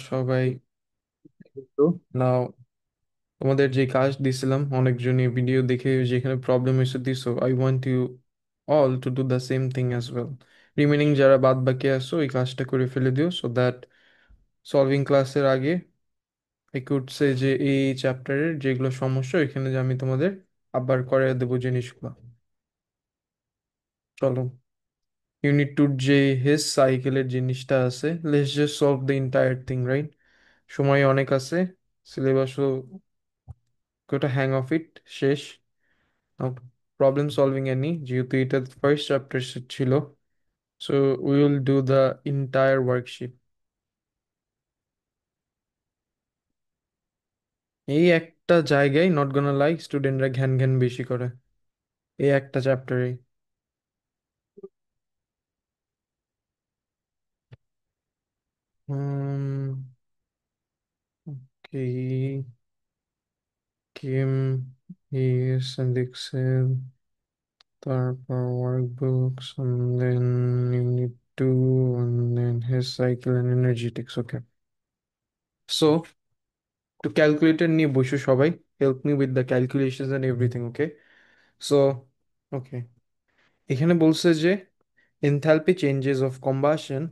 সবাই তো নাও, তোমাদের যে কাজ দিছিলাম অনেকজনই ভিডিও দেখে যেখানে প্রবলেম এসে দিছো, I want you all to do the same thing as well. Remaining যারা বাদ বাকি আছো এই কাজটা করে ফেলে দিও, সো দ্যাট সলভিং ক্লাসের আগে আই কুড সে যে এই চ্যাপ্টারের যেগুলো সমস্যা এখানে যে আমি তোমাদের আবার করে দেবো জিনিসগুলো। চলো, ইউনিট টুর যে হেস সাইকেলের জিনিসটা আছে, let's just solve the entire thing, right? সময় অনেক আছে, সিলেবাসও গোটা হ্যাং অফ ইট শেষ। প্রবলেম সলভিং এ নি, যেহেতু এটা ফার্স্ট চ্যাপ্টার ছিল, so we will do the entire worksheet. এই একটা জায়গায় নট গোনা লাই স্টুডেন্টরা ঘ্যান ঘ্যান বেশি করে, এই একটা চ্যাপ্টারে। ওকে, কিম ইস এক্সেল, তারপর workbooks, then unit two, then Hess cycle and energetics. Okay, so তো ক্যালকুলেটর নিয়ে বসো সবাই, help me with the calculations and everything. Okay, so okay, এখানে বলছে যে enthalpy changes of combustion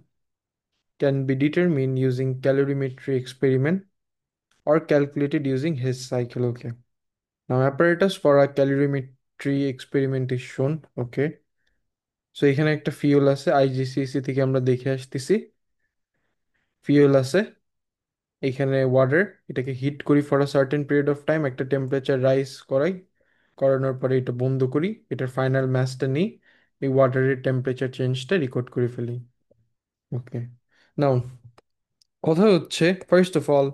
can be determined using calorimetry experiment or calculated using Hess cycle. Okay, now apparatus for a calorimetry experiment is shown. Okay, so এখানে একটা fuel আছে, আইজিসিসি থেকে আমরা দেখে আসতেছি। ফিউল আছে, এখানে ওয়াটার, এটাকে হিট করি for a certain period of time, একটা টেম্পারেচার রাইজ করাই, করানোর পরে এটা বন্ধ করি, এটার ফাইনাল ম্যাসটা নিই, এই ওয়াটারের টেম্পারেচার চেঞ্জটা রেকর্ড করে ফেলি। ওকে, নাও কথা হচ্ছে ফার্স্ট অফ অল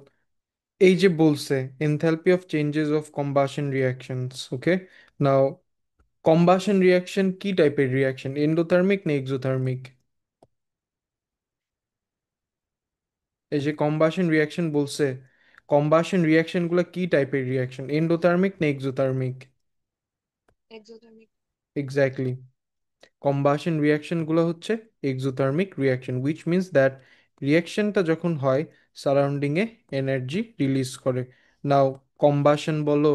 এই যে বলছে enthalpy of changes of combustion reactions. Okay, now combustion reaction কি টাইপের রিয়াকশন, এন্ডোথার্মিক না এক্সোথার্মিক? এই যে কম্বাশন রিয়াকশন বলছে, কম্বাশন রিয়াকশন গুলো কি টাইপের রিয়াকশন, এন্ডোথার্মিক না এক্সোথার্মিক? এক্স্যাক্টলি, কম্বাশন রিয়াকশন গুলো হচ্ছে exothermic reaction, which means that রিয়াকশনটা যখন হয় সারাউন্ডিং এ এনার্জি রিলিজ করে। নাও কম্বাশন বলো,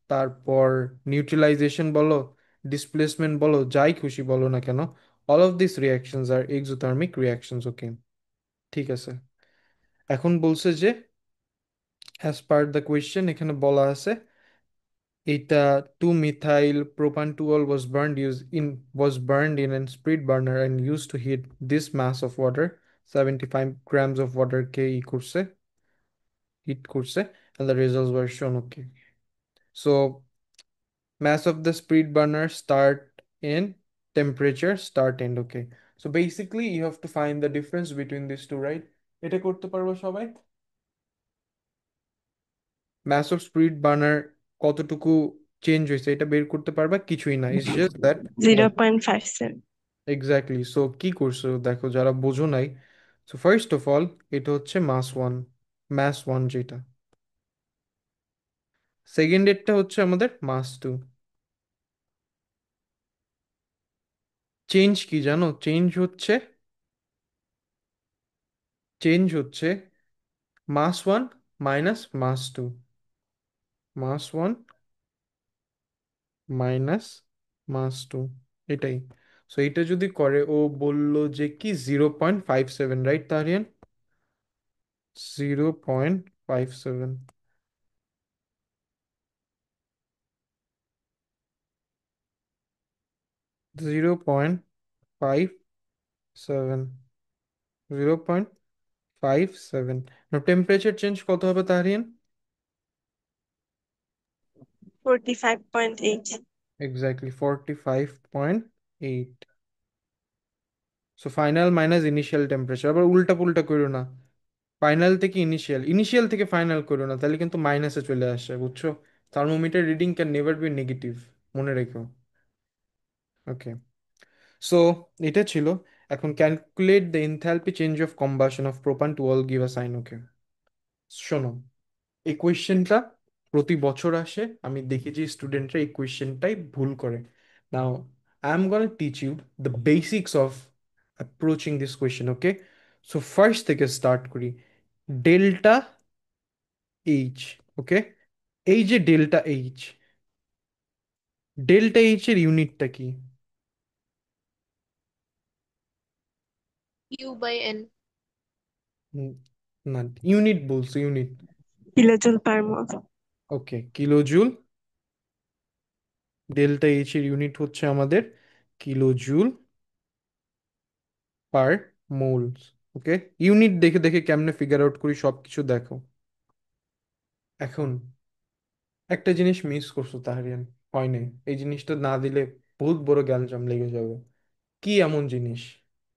তারপর নিউট্রালাইজেশন বলো, ডিসপ্লেসমেন্ট বলো, যাই খুশি বলো না কেন, অল অফ দিস রিয়াকশনস আর এক্সোথার্মিক রিয়াকশনস। ওকে, ঠিক আছে। এখন বলছে যে অ্যাজ পার দ্য কোয়েশ্চেন এখানে বলা আছে এটা 2 methyl propanol was burned in a sprit burner and used to heat this mass of water, 75 grams of water কে ই করছে, হিট করছে, and the results were shown. Okay, so mass of the sprit burner start in, temperature start end. Okay, so basically you have to find the difference between these two, right? এটা করতে পারবো সবাই? mass of sprit burner কতটুকু change হয়েছে এটা বের করতে পারবা? কিছুই না, it's just that. 0.57. Exactly, so কি করছো দেখো যারা বোঝো নাই। সো ফার্স্ট অফ অল এটা হচ্ছে মাস ওয়ান, ম্যাস ওয়ান যেটা, সেকেন্ড এরটা হচ্ছে আমাদের মাস টু। চেঞ্জ কি জানো? চেঞ্জ হচ্ছে মাস ওয়ান মাইনাস মাস টু, মাস ওয়ান মাইনাস মাস টু, এটাই। সো এটা যদি করে, ও বলল যে কি 0.57, রাইট তারিয়ান? 0.57, 0.57, 0.57। টেম্পারেচার চেঞ্জ কত হবে তাহরিয়ান? 45.8. Exactly 45.8। So final minus initial temperature, আবার উল্টা পুল্টা করো না, ফাইনাল থেকে ইনিশিয়াল, ইনিশিয়াল থেকে ফাইনাল করো না, তাহলে কিন্তু মাইনাসে চলে আসে, বুঝছো? Thermometer reading can never be negative, মনে রেখো। ওকে, সো এটা ছিল। এখন calculate the enthalpy change of combustion of propane to all give a sign. Okay, শোনো, এই কোয়েশ্চেনটা প্রতি বছর আসে, আমি দেখেছি স্টুডেন্টরা এই কোয়েশ্চেনটাই ভুল করে। Now I am gonna teach you the basics of approaching this question. Okay, so first থেকে স্টার্ট করি। Delta H. ওকে, এই যে ডেল্টা এইচ, ডেল্টা এইচ এর ইউনিটটা কি? U/N। হুম, না, ইউনিট বলছো, ইউনিট। Kilojoule per mole. ওকে, কিলোজুল। ডেল্টা এইচ এর ইউনিট হচ্ছে আমাদের কিলোজুল পার মোল। ওকে, ইউনিট দেখে দেখে কেমনে ফিগার আউট করি সব কিছু দেখো। এখন একটা জিনিস মিস করছো তাহরিয়ান, হয় নাই। এই জিনিসটা না দিলে বহুত বড় গ্যাঞ্জাম লেগে যাবে। কি এমন জিনিস?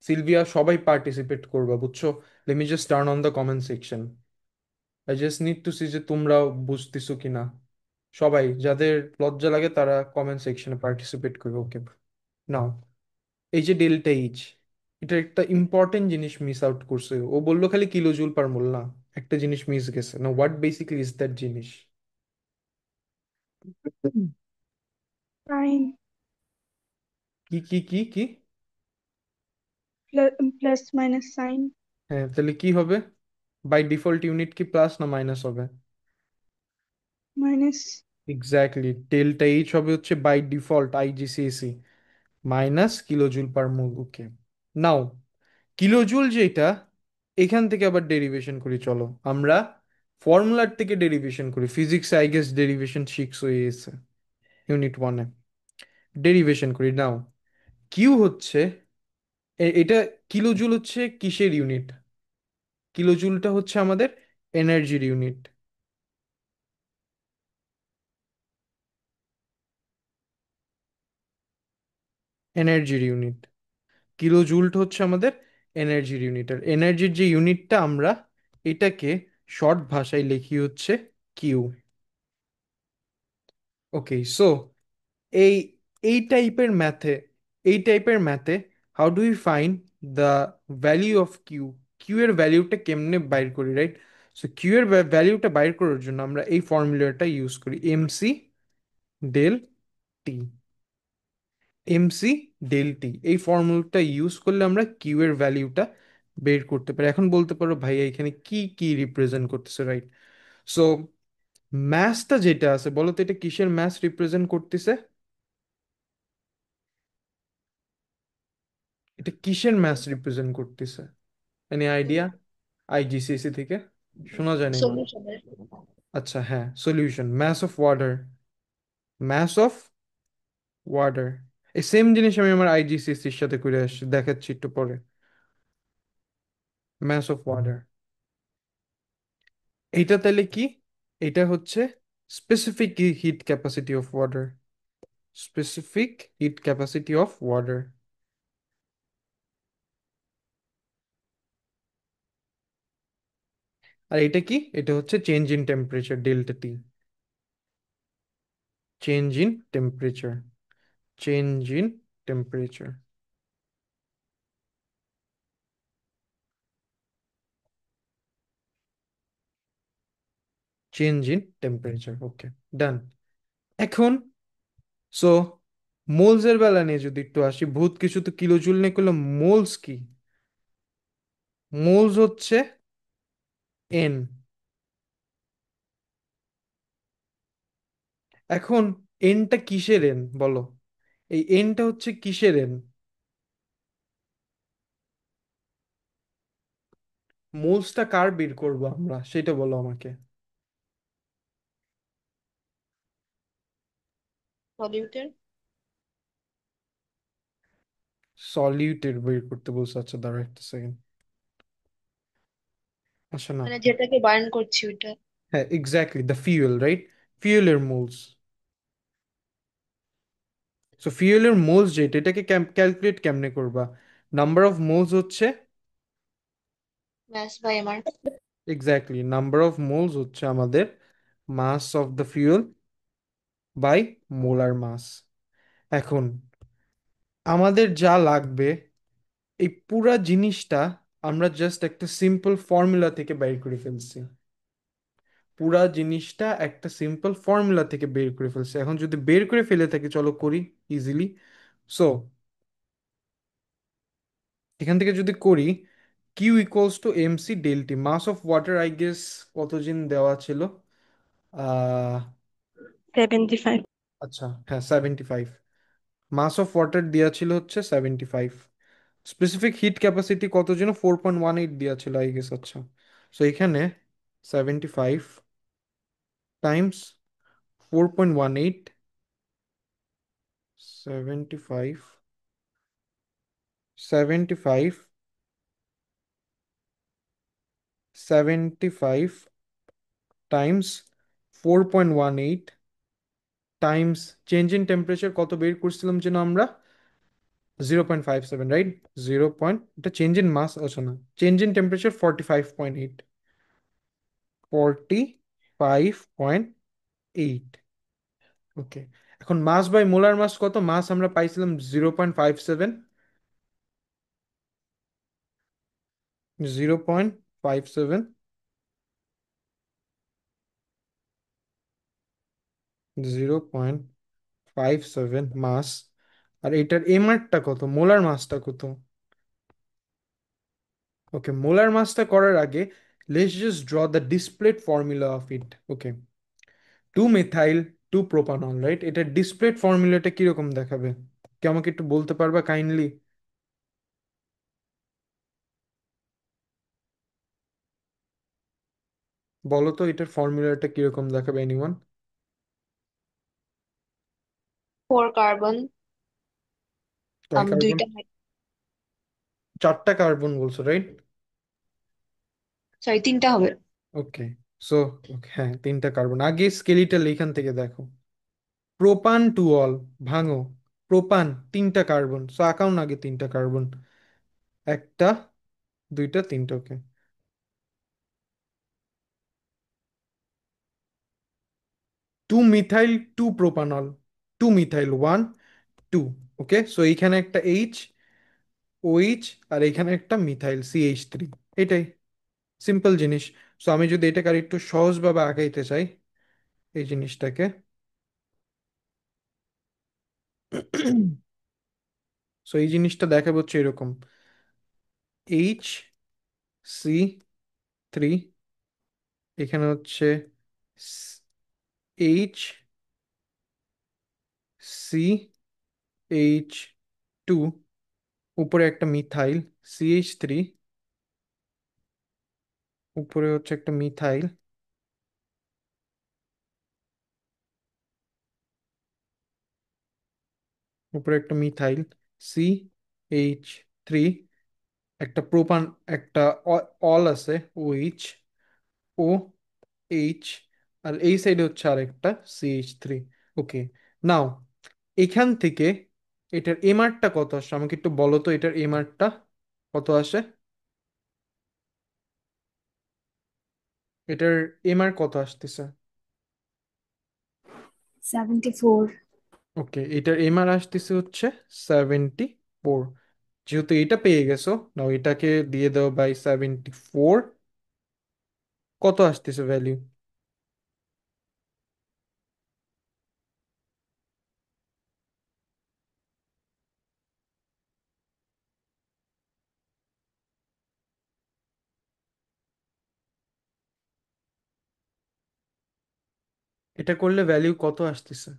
সিলভিয়া, সবাই পার্টিসিপেট করবা, বুঝছো? Let me just turn on the comment section. I just need to see যে তোমরাও বুঝতেছো কিনা। সবাই যাদের লজ্জা লাগে তারা কমেন্ট সেকশনে পার্টিসিপেট করবে। ওকে, নাও, এই যে ডেল্টা এইচ, এটা একটা ইম্পর্টেন্ট জিনিস মিস আউট করছে। ও বললো খালি কিলো জুল পার মোল, না, একটা জিনিস মিস গেছে না। হোয়াট বেসিক্যালি ইজ দ্যাট জিনিস? হুম। সাইন। কি কি কি কি? Plus minus sign. হ্যাঁ, তাহলে কি হবে? বাই ডিফল্ট ইউনিট কি প্লাস না মাইনাস হবে? মাইনাস। এক্স্যাক্টলি, ডেল্টা এইচ হবে হচ্ছে by default IGCSE minus kilojoule per mole. Okay, now, kilojoule যেটা, এখান থেকে আবার ডেরিভেশন করি, চলো আমরা ফর্মুলার থেকে ডেরিভেশন করি। ফিজিক্স আই গেস ডেরিভেশন শিখছ হয়ে গেছে ইউনিট ওয়ানে। ডেরিভেশন করি নাও। কিউ হচ্ছে এটা, কিলোজুল হচ্ছে কিসের ইউনিট? কিলোজুলটা হচ্ছে আমাদের এনার্জির ইউনিট। এনার্জির ইউনিট, কিলো জুলটা হচ্ছে আমাদের এনার্জির ইউনিট। আর এনার্জির যে ইউনিটটা, আমরা এটাকে শর্ট ভাষায় লিখি হচ্ছে কিউ। ওকে, সো এই এই টাইপের ম্যাথে, এই টাইপের ম্যাথে how do you find the value of Q? Q এর ভ্যালিউটা কেমনে বাইর করি, রাইট? সো কিউ এর ভ্যালিউটা বাইর করার জন্য আমরা এই ফর্মুলাটা ইউজ করি, MC del T. MC del T, এই ফর্মুলাটা ইউজ করলে আমরা কিউ এর ভ্যালিউটা বের করতে পারি। এখন বলতে পারো ভাইয়া এখানে কি কি রিপ্রেজেন্ট করতেছে, রাইট? সো ম্যাসটা যেটা আছে, বলো তো এটা কিসের ম্যাস রিপ্রেজেন্ট করতেছে? এটা কিসের ম্যাস রিপ্রেজেন্ট করতেছে? Any idea? আইজিসিসি থেকে শোনা যায় নাই মনে হয়। সলিউশনের। আচ্ছা, হ্যাঁ, solution, mass of water. Mass of water, এই সেম জিনিস আমি আমার আইজিসিসির সাথে করে আসছি, দেখাচ্ছি একটু পরে। ম্যাস অফ ওয়াটার, এইটা তাহলে কি? এটা হচ্ছে specific heat capacity of water. Specific heat capacity of water. আর এটা কি? এটা হচ্ছে change in temperature, delta T. Change in temperature, change in temperature, change in temperature. Okay, done. এখন সো মোলস এর বেলা নিয়ে যদি একটু আসি, বহুত কিছু তো কিলো জুল নিয়ে করলাম, মোলস কি? মোলস হচ্ছে এন। এখন এনটা কিসের এন বলো? এই এনটা হচ্ছে কিসের এন? মোলসটা কার বের করবো আমরা, সেটা বলো আমাকে। সলিউটের। সলিউটের বের করতে বলছো? আচ্ছা, দাঁড়া একটা সেকেন্ড। আচ্ছা, না, মানে যেটাকে বার্ন করছি ওইটা। হ্যাঁ, এক্স্যাক্টলি, দ্য ফিউয়েল, রাইট? ফিউয়েলের মোলস। সো ফিউয়েলের মোলস যেটা, এটাকে ক্যালকুলেট কেমনে করবা? নাম্বার অফ মোলস হচ্ছে, mass by MR. Exactly, number of moles হচ্ছে আমাদের mass of the fuel by molar mass. এখন আমাদের যা লাগবে, এই পুরা জিনিসটা আমরা জাস্ট একটা সিম্পল ফর্মুলা থেকে বের করে ফেলছি। পুরা জিনিসটা একটা সিম্পল ফর্মুলা থেকে বের করে ফেলছি। এখন যদি বের করে ফেলে থাকি, চলো করি ইজিলি। সো এখান থেকে যদি করি, Q equals to MC del T. Mass of water I guess কত জিন দেওয়া ছিল? আহ 75। আচ্ছা, হ্যাঁ 75। মাস অফ ওয়াটার দেওয়া ছিল হচ্ছে 75। স্পেসিফিক হিট ক্যাপাসিটি কত যেন 4.18 দেওয়া ছিল আই গেস। আচ্ছা, সো এখানে 75 Times 4.18, 75, 75, 75 Times 4.18 Times change in temperature কত বের করছিলাম যেন আমরা? 0.57, রাইট? 0 পয়েন্ট, এটা চেঞ্জ ইন মাস, আচ্ছা না, চেঞ্জ ইন টেম্পারেচার 45.8, 45.8। ওকে, এখন মাস বাই মোলার মাস কত? মাস আমরা পাইছিলাম 0.57, 0.57, 0.57 মাস। আর এটার এমআরটা কত, মোলার মাসটা কত? ওকে, মোলার মাসটা করার আগে let's just draw the displayed formula of it. Okay, two methyl two propanol, right? এটার ডিসপ্লেড ফর্মুলাটা কিরকম দেখাবে? কি আমাকে একটু বলতে পারবা কাইন্ডলি? বলো তো এটার ফর্মুলাটা কিরকম দেখাবে, এনিওয়ান? 4 কার্বন। কয় কার্বন? দুইটা। চারটা কার্বন বলছো, রাইট? সরি, তিনটা হবে। ওকে, সো ওকে, হ্যাঁ তিনটা কার্বন। আগে স্কেলিটাল এখান থেকে দেখো। প্রোপান টু অল, ভাঙো। প্রোপান তিনটা কার্বন, সো আঁকাও না আগে তিনটা কার্বন। একটা, দুইটা, তিনটা। Okay, two methyl two propanol, two methyl one, two. Okay, so এইখানে একটা এইচ, ওইচ, আর এখানে একটা মিথাইল CH3। এটাই সিম্পল জিনিস। সো আমি যদি এটাকে আর একটু সহজভাবে আঁকাইতে চাই এই জিনিসটাকে, সো এই জিনিসটা দেখাবো হচ্ছে এরকম: H3, এখানে হচ্ছে HCH2, উপরে একটা মিথাইল CH3, উপরে হচ্ছে একটা মিথাইল, উপরে একটা মিথাইল CH3, একটা প্রোপান, একটা অল আছে OH, OH, আর এই সাইডে হচ্ছে আরেকটা CH3। ওকে, নাও এখান থেকে এটার এমআরটা কত আসে আমাকে একটু বলো তো, এটার এমআরটা কত আসে? এটার এমআর কত আসতেছে? 74। ওকে, এটার এমআর আসতেছে হচ্ছে 74। যেহেতু এটা পেয়ে গেছো, নাও এটাকে দিয়ে দাও বাই 74, কত আসতেছে ভ্যালু? এটা করলে ভ্যালু কত আসতেছে?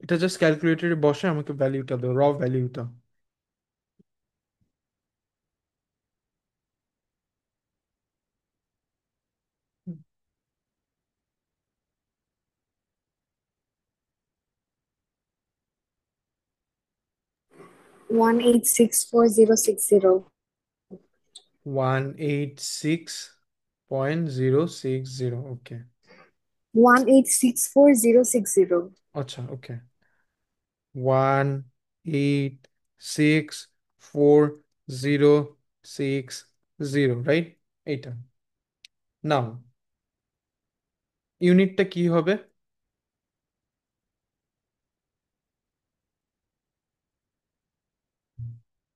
এটা জাস্ট ক্যালকুলেটরে বসে আমাকে ভ্যালুটা দাও, র ভ্যালুটা। 1864060। 186.060। ওকে, 1864060। আচ্ছা, ওকে, 1864060, রাইট? এইটা। নাও ইউনিটটা কি হবে?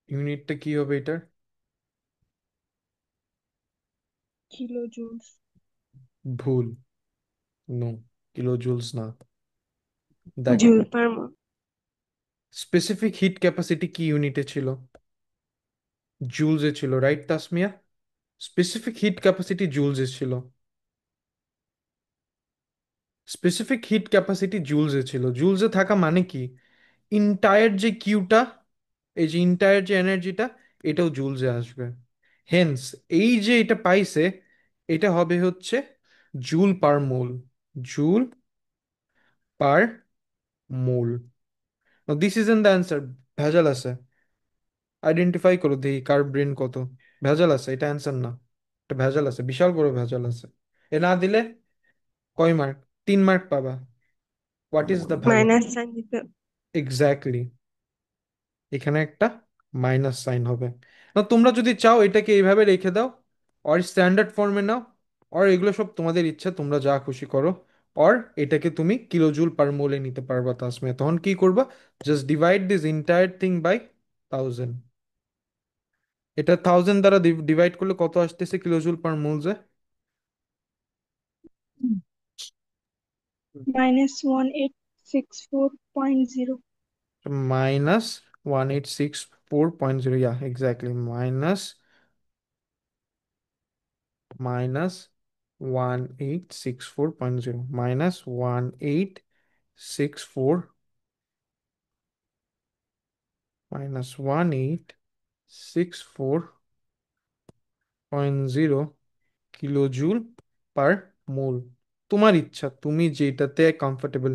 ইউনিটটা কি হবে এটার? Kilo joule. ভুল। নো, কিলো জুলস না। দেখ, joule per mole. Specific heat capacity কি ইউনিটে ছিল? জুলসে ছিল, right Tasmia? Specific heat capacity জুলসে ছিল। স্পেসিফিক হিট ক্যাপাসিটি জুলসে ছিল। জুলসে থাকা মানে কি, ইন্টায়ার যে কিউটা, এই যে ইন্টায়ার যে এনার্জিটা, এটাও জুলসে আসবে। হেন্স এই যে এটা পাইছে, এটা হবে হচ্ছে joule per mole. Joule per mole. This is in the answer. ভেজাল আছে? আইডেন্টিফাই করো দেখি কার ব্রেন কত ভেজাল আছে। এটা অ্যান্সার না, এটা ভেজাল আছে, বিশাল বড় ভেজাল আছে। এ না দিলে কয় মার্ক? 3 মার্ক পাবা। হোয়াট ইজ দ্য ভেজাল? মাইনাস সাইন দিতে। এক্স্যাক্টলি, এখানে একটা মাইনাস সাইন হবে। না তোমরা যদি চাও এটাকে এইভাবে রেখে দাও, অর স্ট্যান্ডার্ড ফর্মে নাও, অর এগুলো সব তোমাদের ইচ্ছা, তোমরা যা খুশি করো। অর এটাকে তুমি কিলোজুল পার মোলে নিতে পারবা তাসমিয়া। তখন কি করবা? Just divide this entire thing by 1000। এটা 1000 দ্বারা ডিভাইড করলে কত আসতেছে কিলোজুল পার মোলসে? -1864.0। -1864.0, yeah, exactly. -1864.0, -1864, -1864.0 kilojoule per mole. তোমার ইচ্ছা, তুমি যেটাতে কমফোর্টেবল।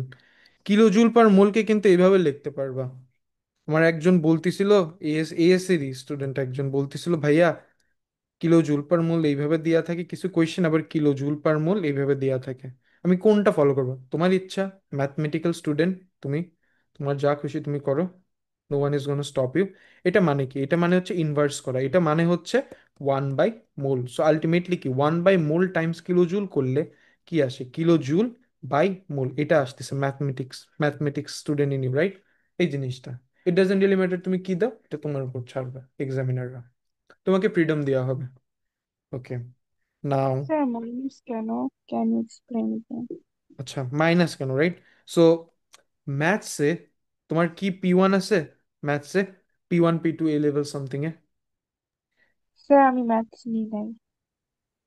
কিলোজুল পার মোলকে কিন্তু এইভাবে লিখতে পারবা। আমার একজন বলতেছিল, এএসসি স্টুডেন্ট একজন বলতেছিল, ভাইয়া কিলো জুল পার মোল এইভাবে দেয়া থাকে কিছু কোয়েশ্চেন, আবার কিলো জুল পার মোল এইভাবে দেয়া থাকে। আমি কোনটা ফলো করবো? তোমার ইচ্ছা, ম্যাথমেটিক্যাল স্টুডেন্ট তুমি, তোমার যা খুশি তুমি করো। No one is gonna stop you. এটা মানে কি? এটা মানে হচ্ছে ইনভার্স করা। এটা মানে হচ্ছে 1/মোল। সো আলটিমেটলি কি, 1/মোল টাইমস কিলো জুল করলে কি আসে? Kilo joule by mole. এটা আসতেছে mathematics student in you, right? এই জিনিসটা, ইট ডাজেন্ট রিয়েলি ম্যাটার তুমি কি দাও, এটা তোমার উপর ছাড়বে এক্সামিনাররা। তোমাকে ফ্রিডম দেওয়া হবে। Okay, now. স্যার মাইনাস কেন? Can you explain it? আচ্ছা, মাইনাস কেন, রাইট? সো ম্যাথসে তোমার কি P1 আছে? ম্যাথসে P1 P2 এ লেভেল সামথিং এ। স্যার আমি ম্যাথস নিই নাই।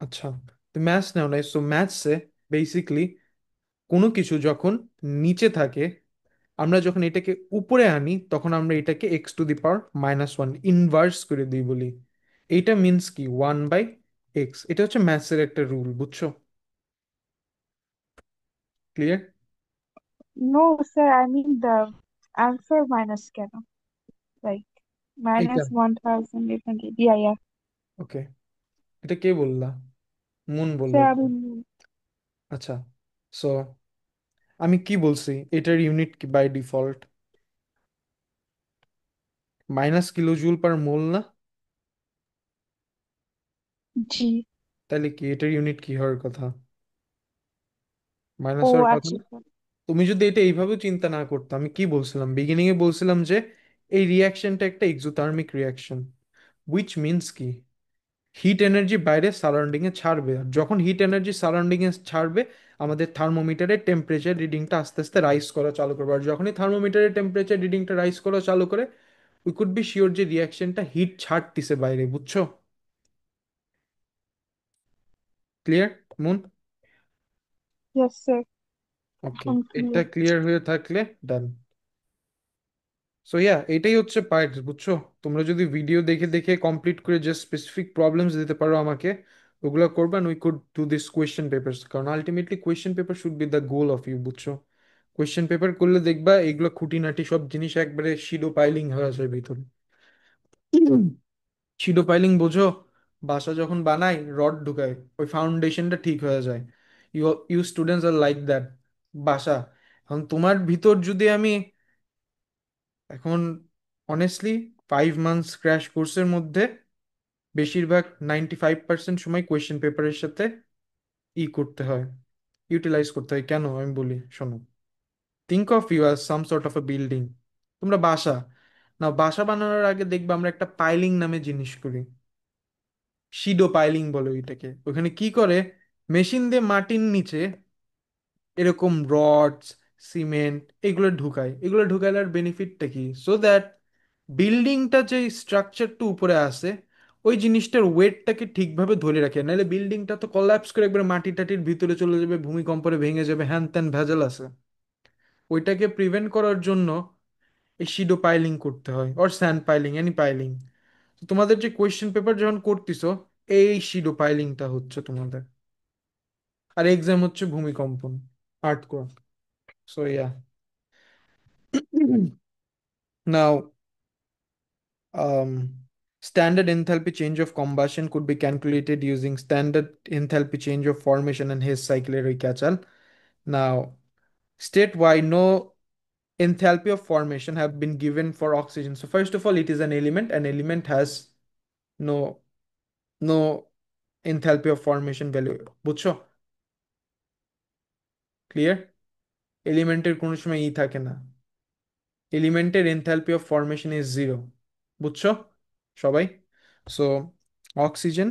আচ্ছা, তো ম্যাথস নাও নাই। সো ম্যাথসে বেসিকলি কোনো কিছু যখন নিচে থাকে, আমরা যখন এটাকে উপরে আনি, তখন আমরা এটাকে x⁻⁻1 ইনভার্স করে দিই বলি। এইটা মিন্স কি, 1/x। এটা হচ্ছে ম্যাথসের একটা রুল, বুঝছো? Clear? No sir, I mean the answer minus কেন, লাইক এইটা, -1800, ইয়া ইয়া। ওকে, এটা কে বললা? মুন বললো স্যার এটা। আমি আচ্ছা, সো আমি কি বলছি, এটার ইউনিট কি by default minus kilo joule per mole না? জি। তাহলে কি এটার ইউনিট কি হওয়ার কথা? ও মাইনাস হওয়ার কথা আচ্ছা না? স্যার। তুমি যদি এটা এইভাবে চিন্তা না করতে, আমি কি বলছিলাম বিগিনিং এ? বলছিলাম যে এই রিয়াকশনটা একটা এক্সোথার্মিক রিয়াকশন, উইচ মিন্স কি, হিট এনার্জি বাইরে সারাউন্ডিং এ ছাড়বে। আর যখন হিট এনার্জি সারাউন্ডিং এ ছাড়বে, আমাদের থার্মোমিটারের টেম্পারেচার রিডিংটা আস্তে আস্তে রাইজ করা চালু করবে। আর যখনই থার্মোমিটারের টেম্পারেচার রিডিংটা রাইজ করা চালু করে, উই কুড বি শিওর যে রিয়াকশনটা হিট ছাড়তিছে বাইরে, বুঝছো? Clear, Moon? Yes sir. Okay, আমি এটা ক্লিয়ার। ক্লিয়ার হয়ে থাকলে ডান। সো ইয়া, এটাই হচ্ছে পার্ট, বুঝছো? তোমরা যদি ভিডিও দেখে দেখে কমপ্লিট করে জাস্ট স্পেসিফিক প্রবলেমস দিতে পারো আমাকে, ওগুলো করবেন, we could do this question papers. কারণ ultimately question paper should be the goal of you, বুঝছো? কোয়েশ্চেন পেপার করলে দেখবা এগুলো খুঁটিনাটি সব জিনিস একবারে শিডো পাইলিং হয়ে যায় ভিতরে। শিডো পাইলিং বোঝো? বাসা যখন বানাই, রড ঢুকায়, ওই ফাউন্ডেশনটা ঠিক হয়ে যায়। You you students are like that. বাসা, এখন তোমার ভিতর যদি আমি এখন অনেস্টলি 5 মান্থস ক্র্যাশ কোর্সের মধ্যে বেশিরভাগ 95% সময় কোয়েশ্চেন পেপারের সাথে করতে হয়, ইউটিলাইজ করতে হয়। কেন আমি বলি, শোনো। Think of you as some sort of a building. তোমরা বাসা না, বাসা বানানোর আগে দেখবে আমরা একটা পাইলিং নামে জিনিস করি, শিডো পাইলিং বলে ওইটাকে। ওখানে কি করে, মেশিন দিয়ে মাটির নিচে এরকম রডস, সিমেন্ট এগুলো ঢুকায়। এগুলো ঢুকাইলে বেনিফিটটা কি? সো দ্যাট বিল্ডিংটা যে স্ট্রাকচারটা উপরে আছে ওই জিনিসটার ওয়েটটাকে ঠিকভাবে ধরে রাখে, নাহলে বিল্ডিংটা তো কলাপস করে একবার মাটি টাটির ভিতরে চলে যাবে, ভূমিকম্পরে ভেঙে যাবে, হ্যান ত্যান ভেজাল আছে। ওইটাকে প্রিভেন্ট করার জন্য এই শিডো পাইলিং করতে হয়, or sand piling, any piling. তোমাদের যে কোয়েশ্চেন পেপার যখন করতেছো, এই শিডো পাইলিংটা হচ্ছে তোমাদের। আর এক্সাম হচ্ছে ভূমিকম্পন, earthquake. So yeah, now standard enthalpy change of combustion could be calculated using standard enthalpy change of formation and Hess cycle এর ওই ক্যাচাল। Now state why no enthalpy of formation have been given for oxygen. So first of all, it is an element. An element has no no enthalpy of formation value, বুঝছো? Clear? এলিমেন্টের কোনো সময় ই থাকে না, এলিমেন্টের enthalpy of formation is zero, বুঝছো সবাই? So oxygen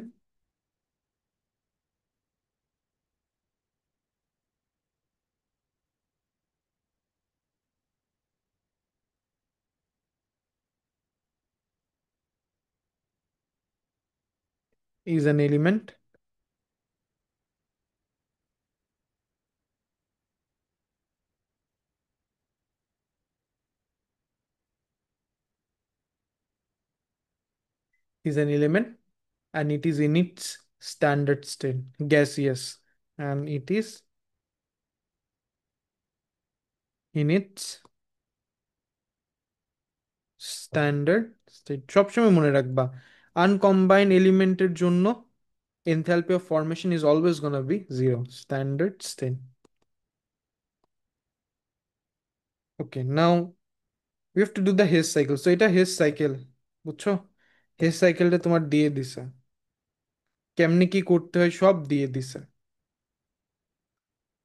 is an element, is an element, and it is in its standard state, gaseous, and it is in its standard state. সবসময় মনে রাখবা, আনকম্বাইন এলিমেন্টের জন্য enthalpy of formation is always gonna be zero, standard state. Okay, now we have to do the Hess cycle. So এটা Hess cycle, বুঝছো? Hess সাইকেলটা তোমার দিয়ে দিছে, কেমনে কি করতে হয় সব দিয়ে দিছে।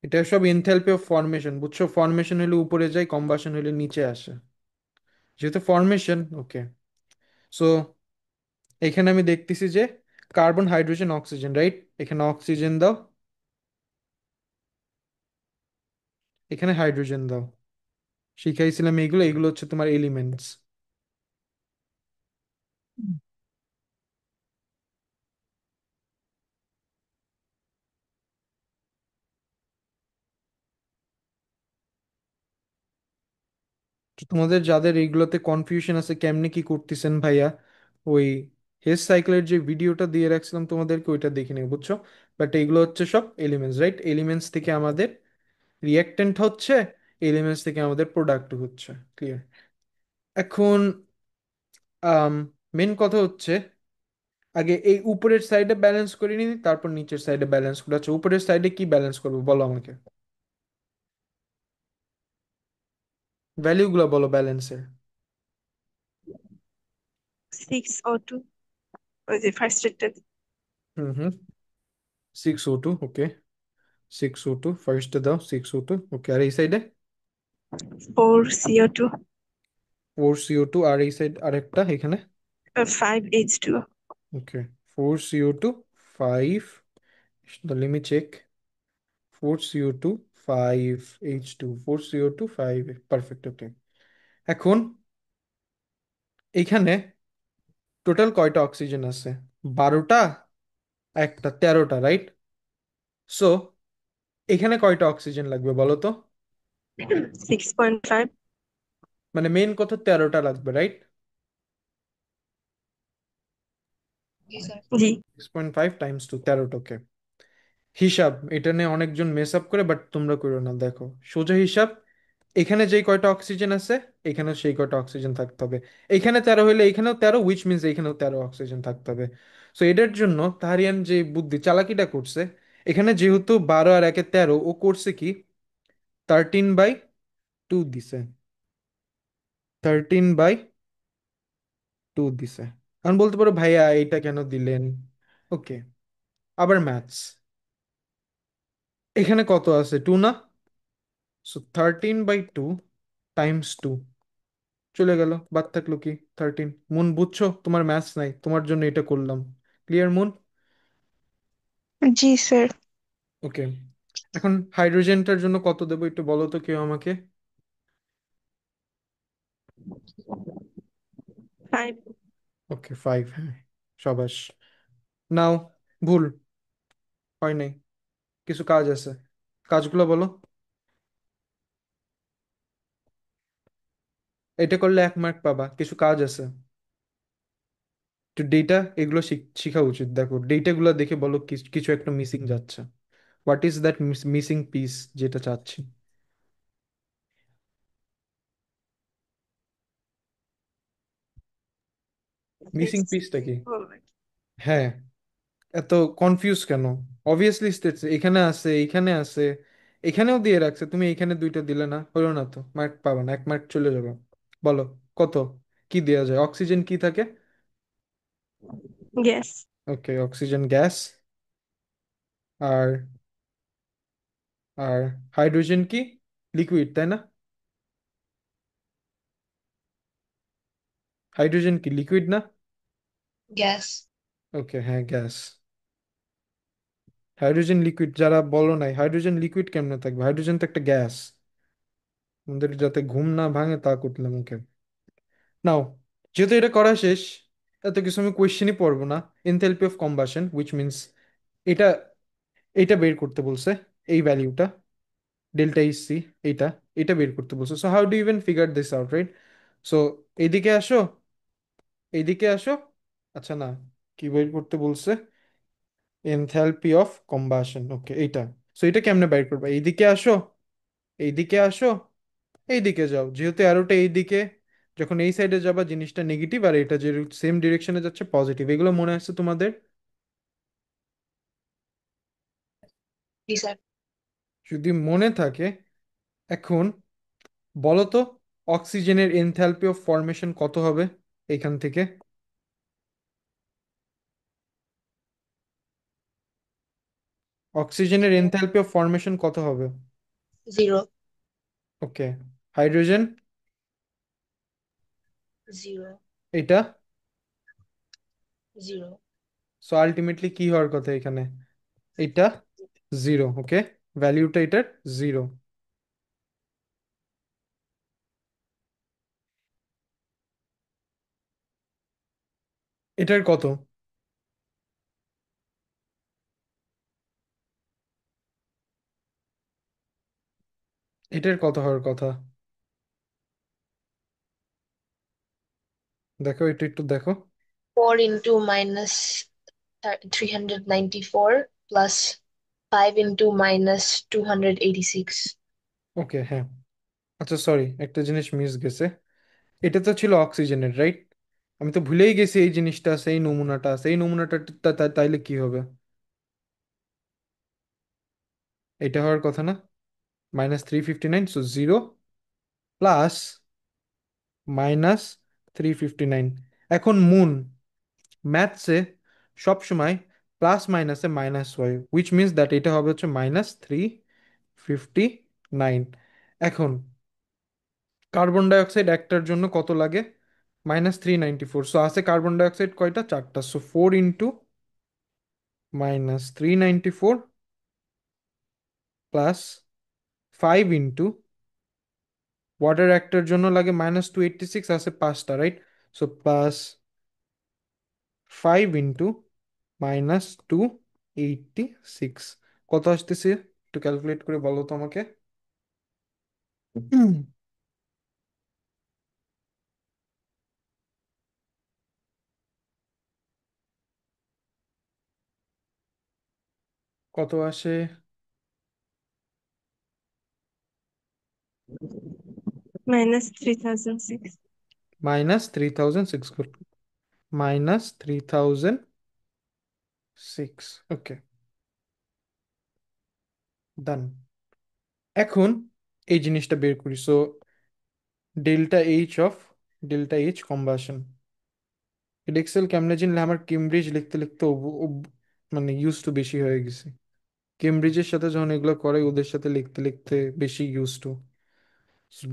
এটা সব এনথালপি অফ ফরমেশন, বুঝছো? ফরমেশন হলে উপরে যায়, কম্বাসন হলে নিচে আসে, যেহেতু ফরমেশন। ওকে, সো এখানে আমি দেখতেছি যে কার্বন, হাইড্রোজেন, অক্সিজেন, রাইট? এখানে অক্সিজেন দাও, এখানে হাইড্রোজেন দাও। শিখাইছিলাম এইগুলো, এগুলো হচ্ছে তোমার এলিমেন্টস। তোমাদের যাদের এইগুলোতে কনফিউশন আছে কেমনে কি করতেছেন ভাইয়া, ওই হেস সাইকেলের যে ভিডিওটা দিয়ে রাখছিলাম তোমাদেরকে, ওইটা দেখে নিও, বুঝছো? বাট এইগুলো হচ্ছে সব এলিমেন্টস, রাইট? এলিমেন্টস থেকে আমাদের রিয়াক্টেন্ট হচ্ছে, এলিমেন্টস থেকে আমাদের প্রোডাক্ট হচ্ছে। ক্লিয়ার? এখন মেন কথা হচ্ছে, আগে এই উপরের সাইডে ব্যালেন্স করে নিই, তারপর নিচের সাইডে ব্যালেন্স করে। আচ্ছা, উপরের সাইডে কি ব্যালেন্স করবো বলো আমাকে, ভ্যালিউগুলো বলো ব্যালেন্সের। 6O2 ওই যে ফার্স্ট রেটটা। হুম হুম, 6O2, ওকে। 6O2 ফার্স্টে দাও, 6O2, ওকে। আর এই সাইডে 4CO2 4CO2, আর এই সাইড আরেকটা এখানে, 5H2O। Okay. 4CO2 5, let me check, 4CO2 5H2, 4CO2 5, perfect, okay. এখন এইখানে টোটাল কয়টা অক্সিজেন আছে? 12টা, একটা 13টা, রাইট? সো এখানে কয়টা অক্সিজেন লাগবে বলো তো? 6.5। মানে মেইন কথা 13টা লাগবে, রাইট? জি। 6.5 টাইমস টু 13টা, ওকে। হিসাব এটা নিয়ে অনেকজন মেস আপ করে, বাট তোমরা করো না, দেখো সোজা হিসাব। এখানে যেই কয়টা অক্সিজেন আছে এখানে সেই কয়টা অক্সিজেন থাকতে হবে। এখানে 13 হইলে এখানেও 13, উইচ মিনস এখানেও 13 অক্সিজেন থাকতে হবে। সো এটার জন্য তাহারিয়ান যে বুদ্ধি চালাকিটা করছে, এখানে যেহেতু 12 আর 1 13, ও করছে কি 13/2 দিছে, 13/2 দিছে। এখন বলতে পারো ভাইয়া এইটা কেন দিলেন? ওকে, আবার ম্যাথস। এখানে কত আছে, 2 না? সো 13/2 টাইমস 2, চলে গেল, বাদ থাকলো কি 13। মুন বুঝছো? তোমার ম্যাথস নাই, তোমার জন্য এটা করলাম। ক্লিয়ার মুন? জি স্যার। ওকে, এখন হাইড্রোজেনটার জন্য কত দেবো একটু বলো তো কেউ আমাকে। 5. ওকে 5, হ্যাঁ। সবাস। নাও। ভুল। হয় নাই। কিছু কাজ আছে। কাজগুলো বলো। এটা করলে 1 মার্ক পাবা, কিছু কাজ আছে। তো ডেটা এগুলো শিখা উচিত। দেখো ডেটাগুলো দেখে বলো কিছু একটা মিসিং যাচ্ছে। What is that missing piece যেটা চাচ্ছি। মিসিং পিসটা কি? হ্যাঁ। এত কনফিউজ কেন? অবভিয়াসলি স্টেটস এখানে আছে, এখানে আছে, এখানেও দিয়ে রাখছে, তুমি এখানে দুইটা দিলে না, হলো না তো, মার্ক পাবে না, 1 মার্ক চলে যাবে। বলো কত, কি দেওয়া যায়? অক্সিজেন কি থাকে? গ্যাস। ওকে, অক্সিজেন গ্যাস। আর আর হাইড্রোজেন কি? লিকুইড, তাই না? হাইড্রোজেন কি লিকুইড না? গ্যাস। ওকে, হ্যাঁ গ্যাস। হাইড্রোজেন লিকুইড যারা বলো নাই, হাইড্রোজেন লিকুইড কেমনে থাকবে? হাইড্রোজেন তো একটা গ্যাস। আমাদের যাতে ঘুম না ভাঙে তা করলাম, ওকে। নাও, যেহেতু এটা করা শেষ, এত কিছু আমি কোয়েশ্চেনই পড়বো না। Enthalpy of combustion which means এটা এটা বের করতে বলছে, এই ভ্যালিউটা ডেল্টা ইস সি, এইটা এটা বের করতে বলছে। So how do even figure this out, right? So এইদিকে আসো, এইদিকে আসো। আচ্ছা না, কি বের করতে বলছে? এনথালপি অফ কম্বাসন, ওকে এইটা। সো এটা কেমনে বের করবে? এইদিকে আসো, এইদিকে আসো, এইদিকে যাও। যেহেতু অ্যারোটা এইদিকে, যখন এই সাইডে যাবা জিনিসটা নেগেটিভ, আর এটা যে সেম ডিরেকশনে যাচ্ছে পজিটিভ। এগুলো মনে আছে তোমাদের? জি স্যার। যদি মনে থাকে, এখন বলো তো অক্সিজেনের এনথালপি অফ ফরমেশন কত হবে এখান থেকে? অক্সিজেনের এনথালপি অফ ফরমেশন কত হবে? 0। ওকে। হাইড্রোজেন? 0। এটা। 0। সো আলটিমেটলি কি হওয়ার কথা এখানে? এটা 0, ওকে। ভ্যালিউটা এটার 0। এটার কত? এটার কত হওয়ার কথা? দেখো একটু একটু দেখো। 4 into minus 394 plus 5 into minus 286. ওকে, হ্যাঁ। আচ্ছা সরি, একটা জিনিস মিস গেছে। এটা তো ছিল অক্সিজেনের, রাইট? আমি তো ভুলেই গেছি এই জিনিসটা আছে, এই নমুনাটা আছে। এই নমুনাটা তাইলে কি হবে? এটা হওয়ার কথা না? -359, সো 0 প্লাস -359। এখন মুন ম্যাথসে সবসময় প্লাস মাইনাসে মাইনাস হয়, উইচ মিনস দ্যাট এটা হবে হচ্ছে -359। এখন কার্বন ডাইঅক্সাইড একটার জন্য কত লাগে? -394। সো আছে কার্বন ডাইঅক্সাইড কয়টা? 4টা। সো 4 × -394 প্লাস 5 × ওয়াটার একটার জন্য লাগে -286, আছে 5টা, রাইট? সো +5 × -286 কত আসতেছে? একটু ক্যালকুলেট করে বলো তো আমাকে। হুম, কত আসে? -3006. -3006। -3006, ওকে। ডান। এখন এই জিনিসটা বের করি। So delta H combustion. এক্সেল কেমনে চিনলে? আমার কেমব্রিজ লিখতে লিখতে মানে ইউজ টু বেশি হয়ে গেছে। কেমব্রিজের সাথে যখন এগুলো করে ওদের সাথে লিখতে লিখতে বেশি use to.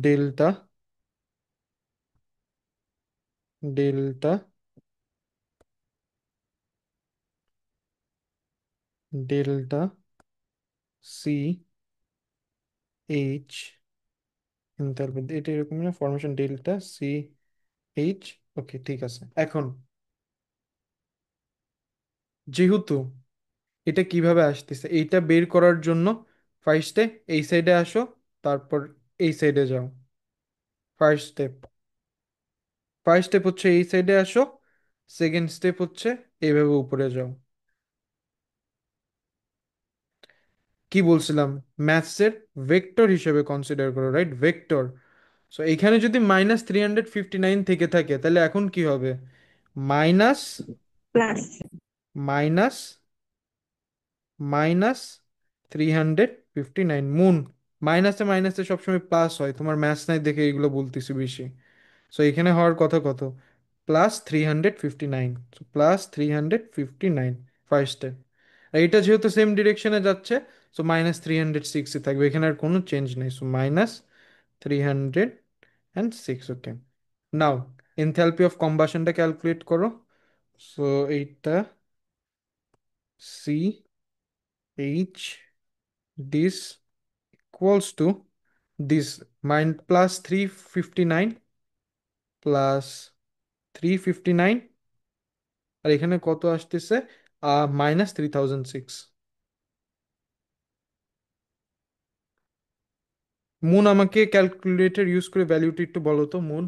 Delta delta delta C H enthalpy, এটা এরকম না, formation delta C H. Okay, ঠিক আছে। এখন যেহেতু এটা কিভাবে আসতেছে এইটা বের করার জন্য ফার্স্টে এই সাইডে আসো, তারপর এই সাইডে যাও। ফার্স্ট স্টেপ, ফার্স্ট স্টেপ হচ্ছে এই সাইডে আসো, সেকেন্ড স্টেপ হচ্ছে এইভাবে উপরে যাও। কি বলছিলাম, ম্যাথসের ভেক্টর হিসেবে কনসিডার করো, রাইট? ভেক্টর। সো এখানে যদি -359 থেকে থাকে, তাহলে এখন কি হবে? Minus, plus. Minus, minus 359 moon. মাইনাসে মাইনাসে সবসময় প্লাস হয়, তোমার ম্যাথস নাই দেখে এগুলো বলতেছি বেশি। সো এখানে হওয়ার কথা কত? +359। +359 ফার্স্টে। আর এটা যেহেতু সেম ডিরেকশনে যাচ্ছে, সো -306 থাকবে, এখানে আর কোনো চেঞ্জ নেই। So -306। Okay, now enthalpy of কম্বাশনটা ক্যালকুলেট করো। সো এইটা C H this equals to this, +359 +359, আর এখানে কত আসতেছে? -3006। মুন, আমাকে ক্যালকুলেটর ইউজ করে ভ্যালুটা একটু বলো তো, মুন।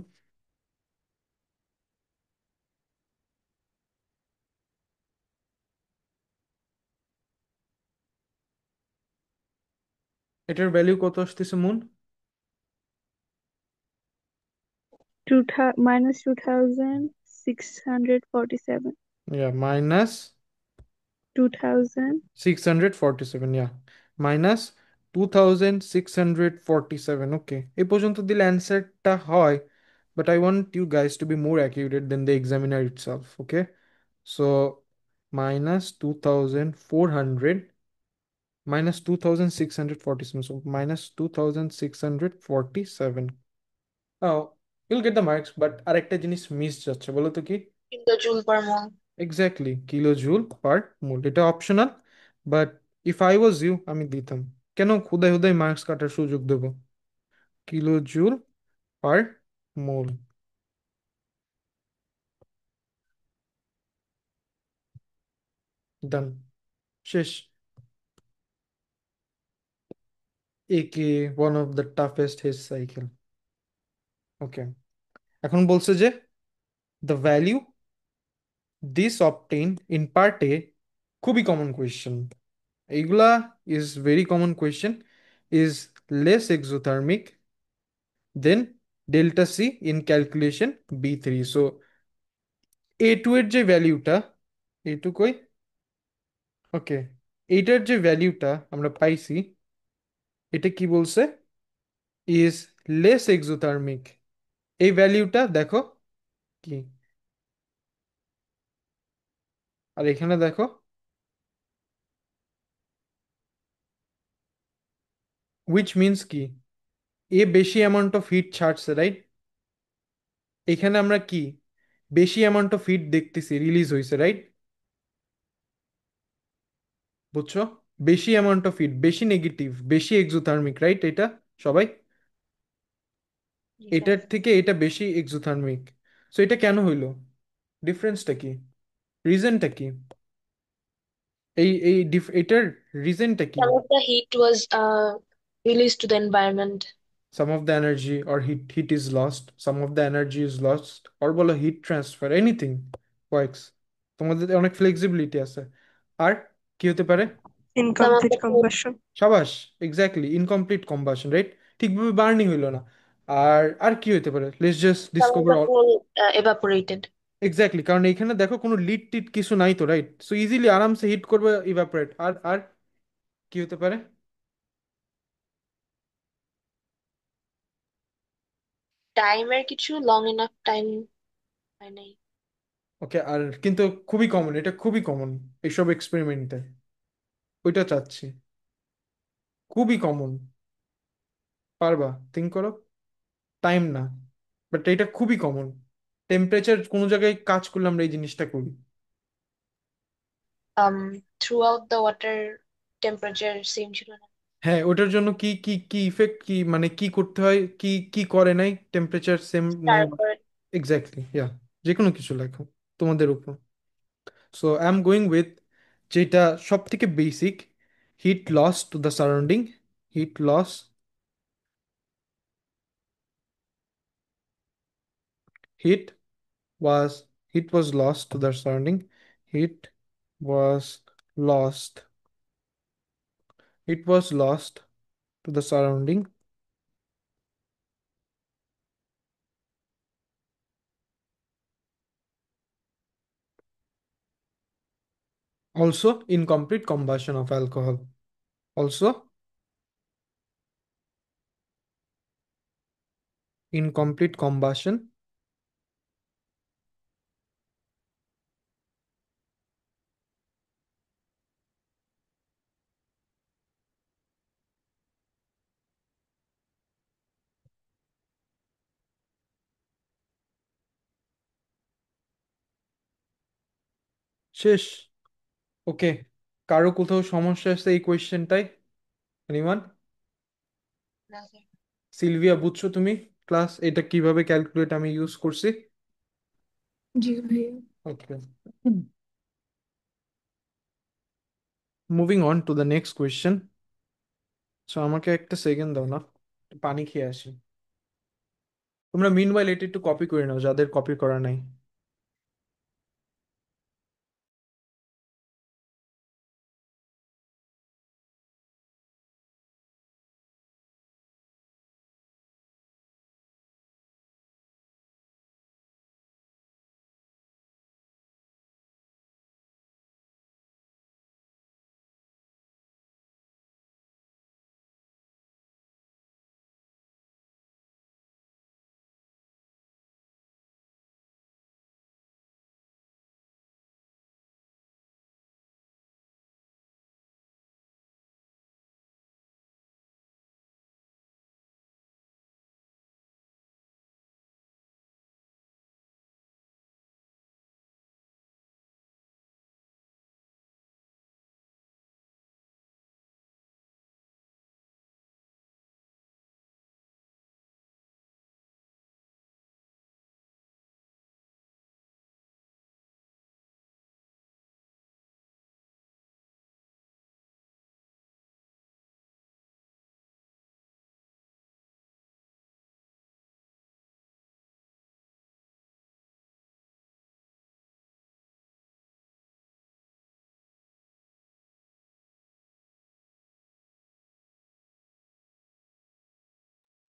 এটার ভ্যালু কত আসতেছে, মুন? -2647। ইয়া মাইনাস 2000। 647, ইয়া -2647। ওকে, এই পর্যন্ত দিলে অ্যান্সারটা হয়, but I want you guys to be more accurate than the examiner itself. Okay, so -2400 -2647, so -2647। Oh, you'll get the marks, but আরেকটা জিনিস মিস যাচ্ছে, বলো তো কি? Kilojoule per mole. Exactly, kilo joule per mole. এটা optional, but if I was you আমি দিতাম। কেন খুদাই হুদাই মার্কস কাটার সুযোগ দেবো? কিলো জুল পার মোল। ডান, শেষ। একে one of the toughest Hess cycle. Okay, এখন বলছে যে the value this obtain in part A, খুবই কমন কোয়েশ্চেন এইগুলা, is very common question, is less exothermic than delta C in calculation B3। So A2 এর যে ভ্যালিউটা, A2 কই? ওকে, এইটার যে ভ্যালিউটা আমরা পাইছি, এটা কি বলছে? Is less exothermic. এই ভ্যালিউটা দেখো কি, আর এখানে দেখো, হুইচ মিনস কি এ বেশি অ্যামাউন্ট অফ হিট ছাড়ছে, রাইট? এখানে আমরা কি বেশি অ্যামাউন্ট অফ হিট দেখতেছি রিলিজ হয়েছে, রাইট? বুঝছো? বেশি অ্যামাউন্ট অফ হিট, বেশি নেগেটিভ, বেশি এক্সোথার্মিক, রাইট? এটা সবাই, জি স্যার। এটার থেকে এটা বেশি এক্সোথার্মিক। সো এটা কেন হইলো? ডিফারেন্সটা কি? রিজনটা কি? এটার রিজনটা কি? Some of the heat was released to the environment. Some of the energy or heat is lost, some of the energy is lost, or বলো হিট ট্রান্সফার, এনিথিং ওয়ার্কস। তোমাদের অনেক ফ্লেক্সিবিলিটি আছে। আর কি হতে পারে? Some of Incomplete the food, combustion. সাবাস, exactly, incomplete combustion, right? ঠিকভাবে burning হইলো না। আর আর কি হইতে পারে? Let's just some of discover. the coal evaporated. Exactly, কারণ এখানে দেখো কোনো লিড টিড কিছু নাই তো, রাইট? সো ইজিলি আরামসে হিট করবে, ইভাপোরেট। আর আর কি হতে পারে? টাইমের কিছু লং এনাফ টাইম হয় নাই। ওকে, আর কিন্তু খুবই কমন, এটা খুবই কমন এইসব এক্সপেরিমেন্টে, ওইটা চাচ্ছি। খুবই কমন, পারবা থিঙ্ক করো। টাইম না, বাট এটা খুবই কমন। টেম্পারেচার কোনো জায়গায় কাজ করলে আমরা এই জিনিসটা করি। Throughout the water temperature same ছিল না। হ্যাঁ, ওটার জন্য কি কি কি ইফেক্ট, কি মানে কি করতে হয়, কি কি করে নাই, টেম্পারেচার সেম নাই। তারপর এক্স্যাক্টলি, ইয়া, যে কোনো কিছু লেখো তোমাদের উপর। So I am going with যেটা সব থেকে বেসিক, heat loss to the surrounding. Heat loss, heat was heat was lost to the surrounding. Heat was lost. It was lost to the surrounding. Also, incomplete combustion of alcohol. Also, incomplete combustion. শেষ। ওকে, কারো কোথাও সমস্যা আছে এই কোয়েশ্চেনটাই? Anyone? না sir. Sylvia, বুঝছো তুমি class এটা কিভাবে ক্যালকুলেট আমি ইউজ করছি? জি ভাইয়া। Okay, moving on to the next question. So আমাকে একটা সেকেন্ড দাও না, পানি খেয়ে আসি। তোমরা মিনওয়াইল এটা একটু কপি করে নাও যাদের কপি করা নাই।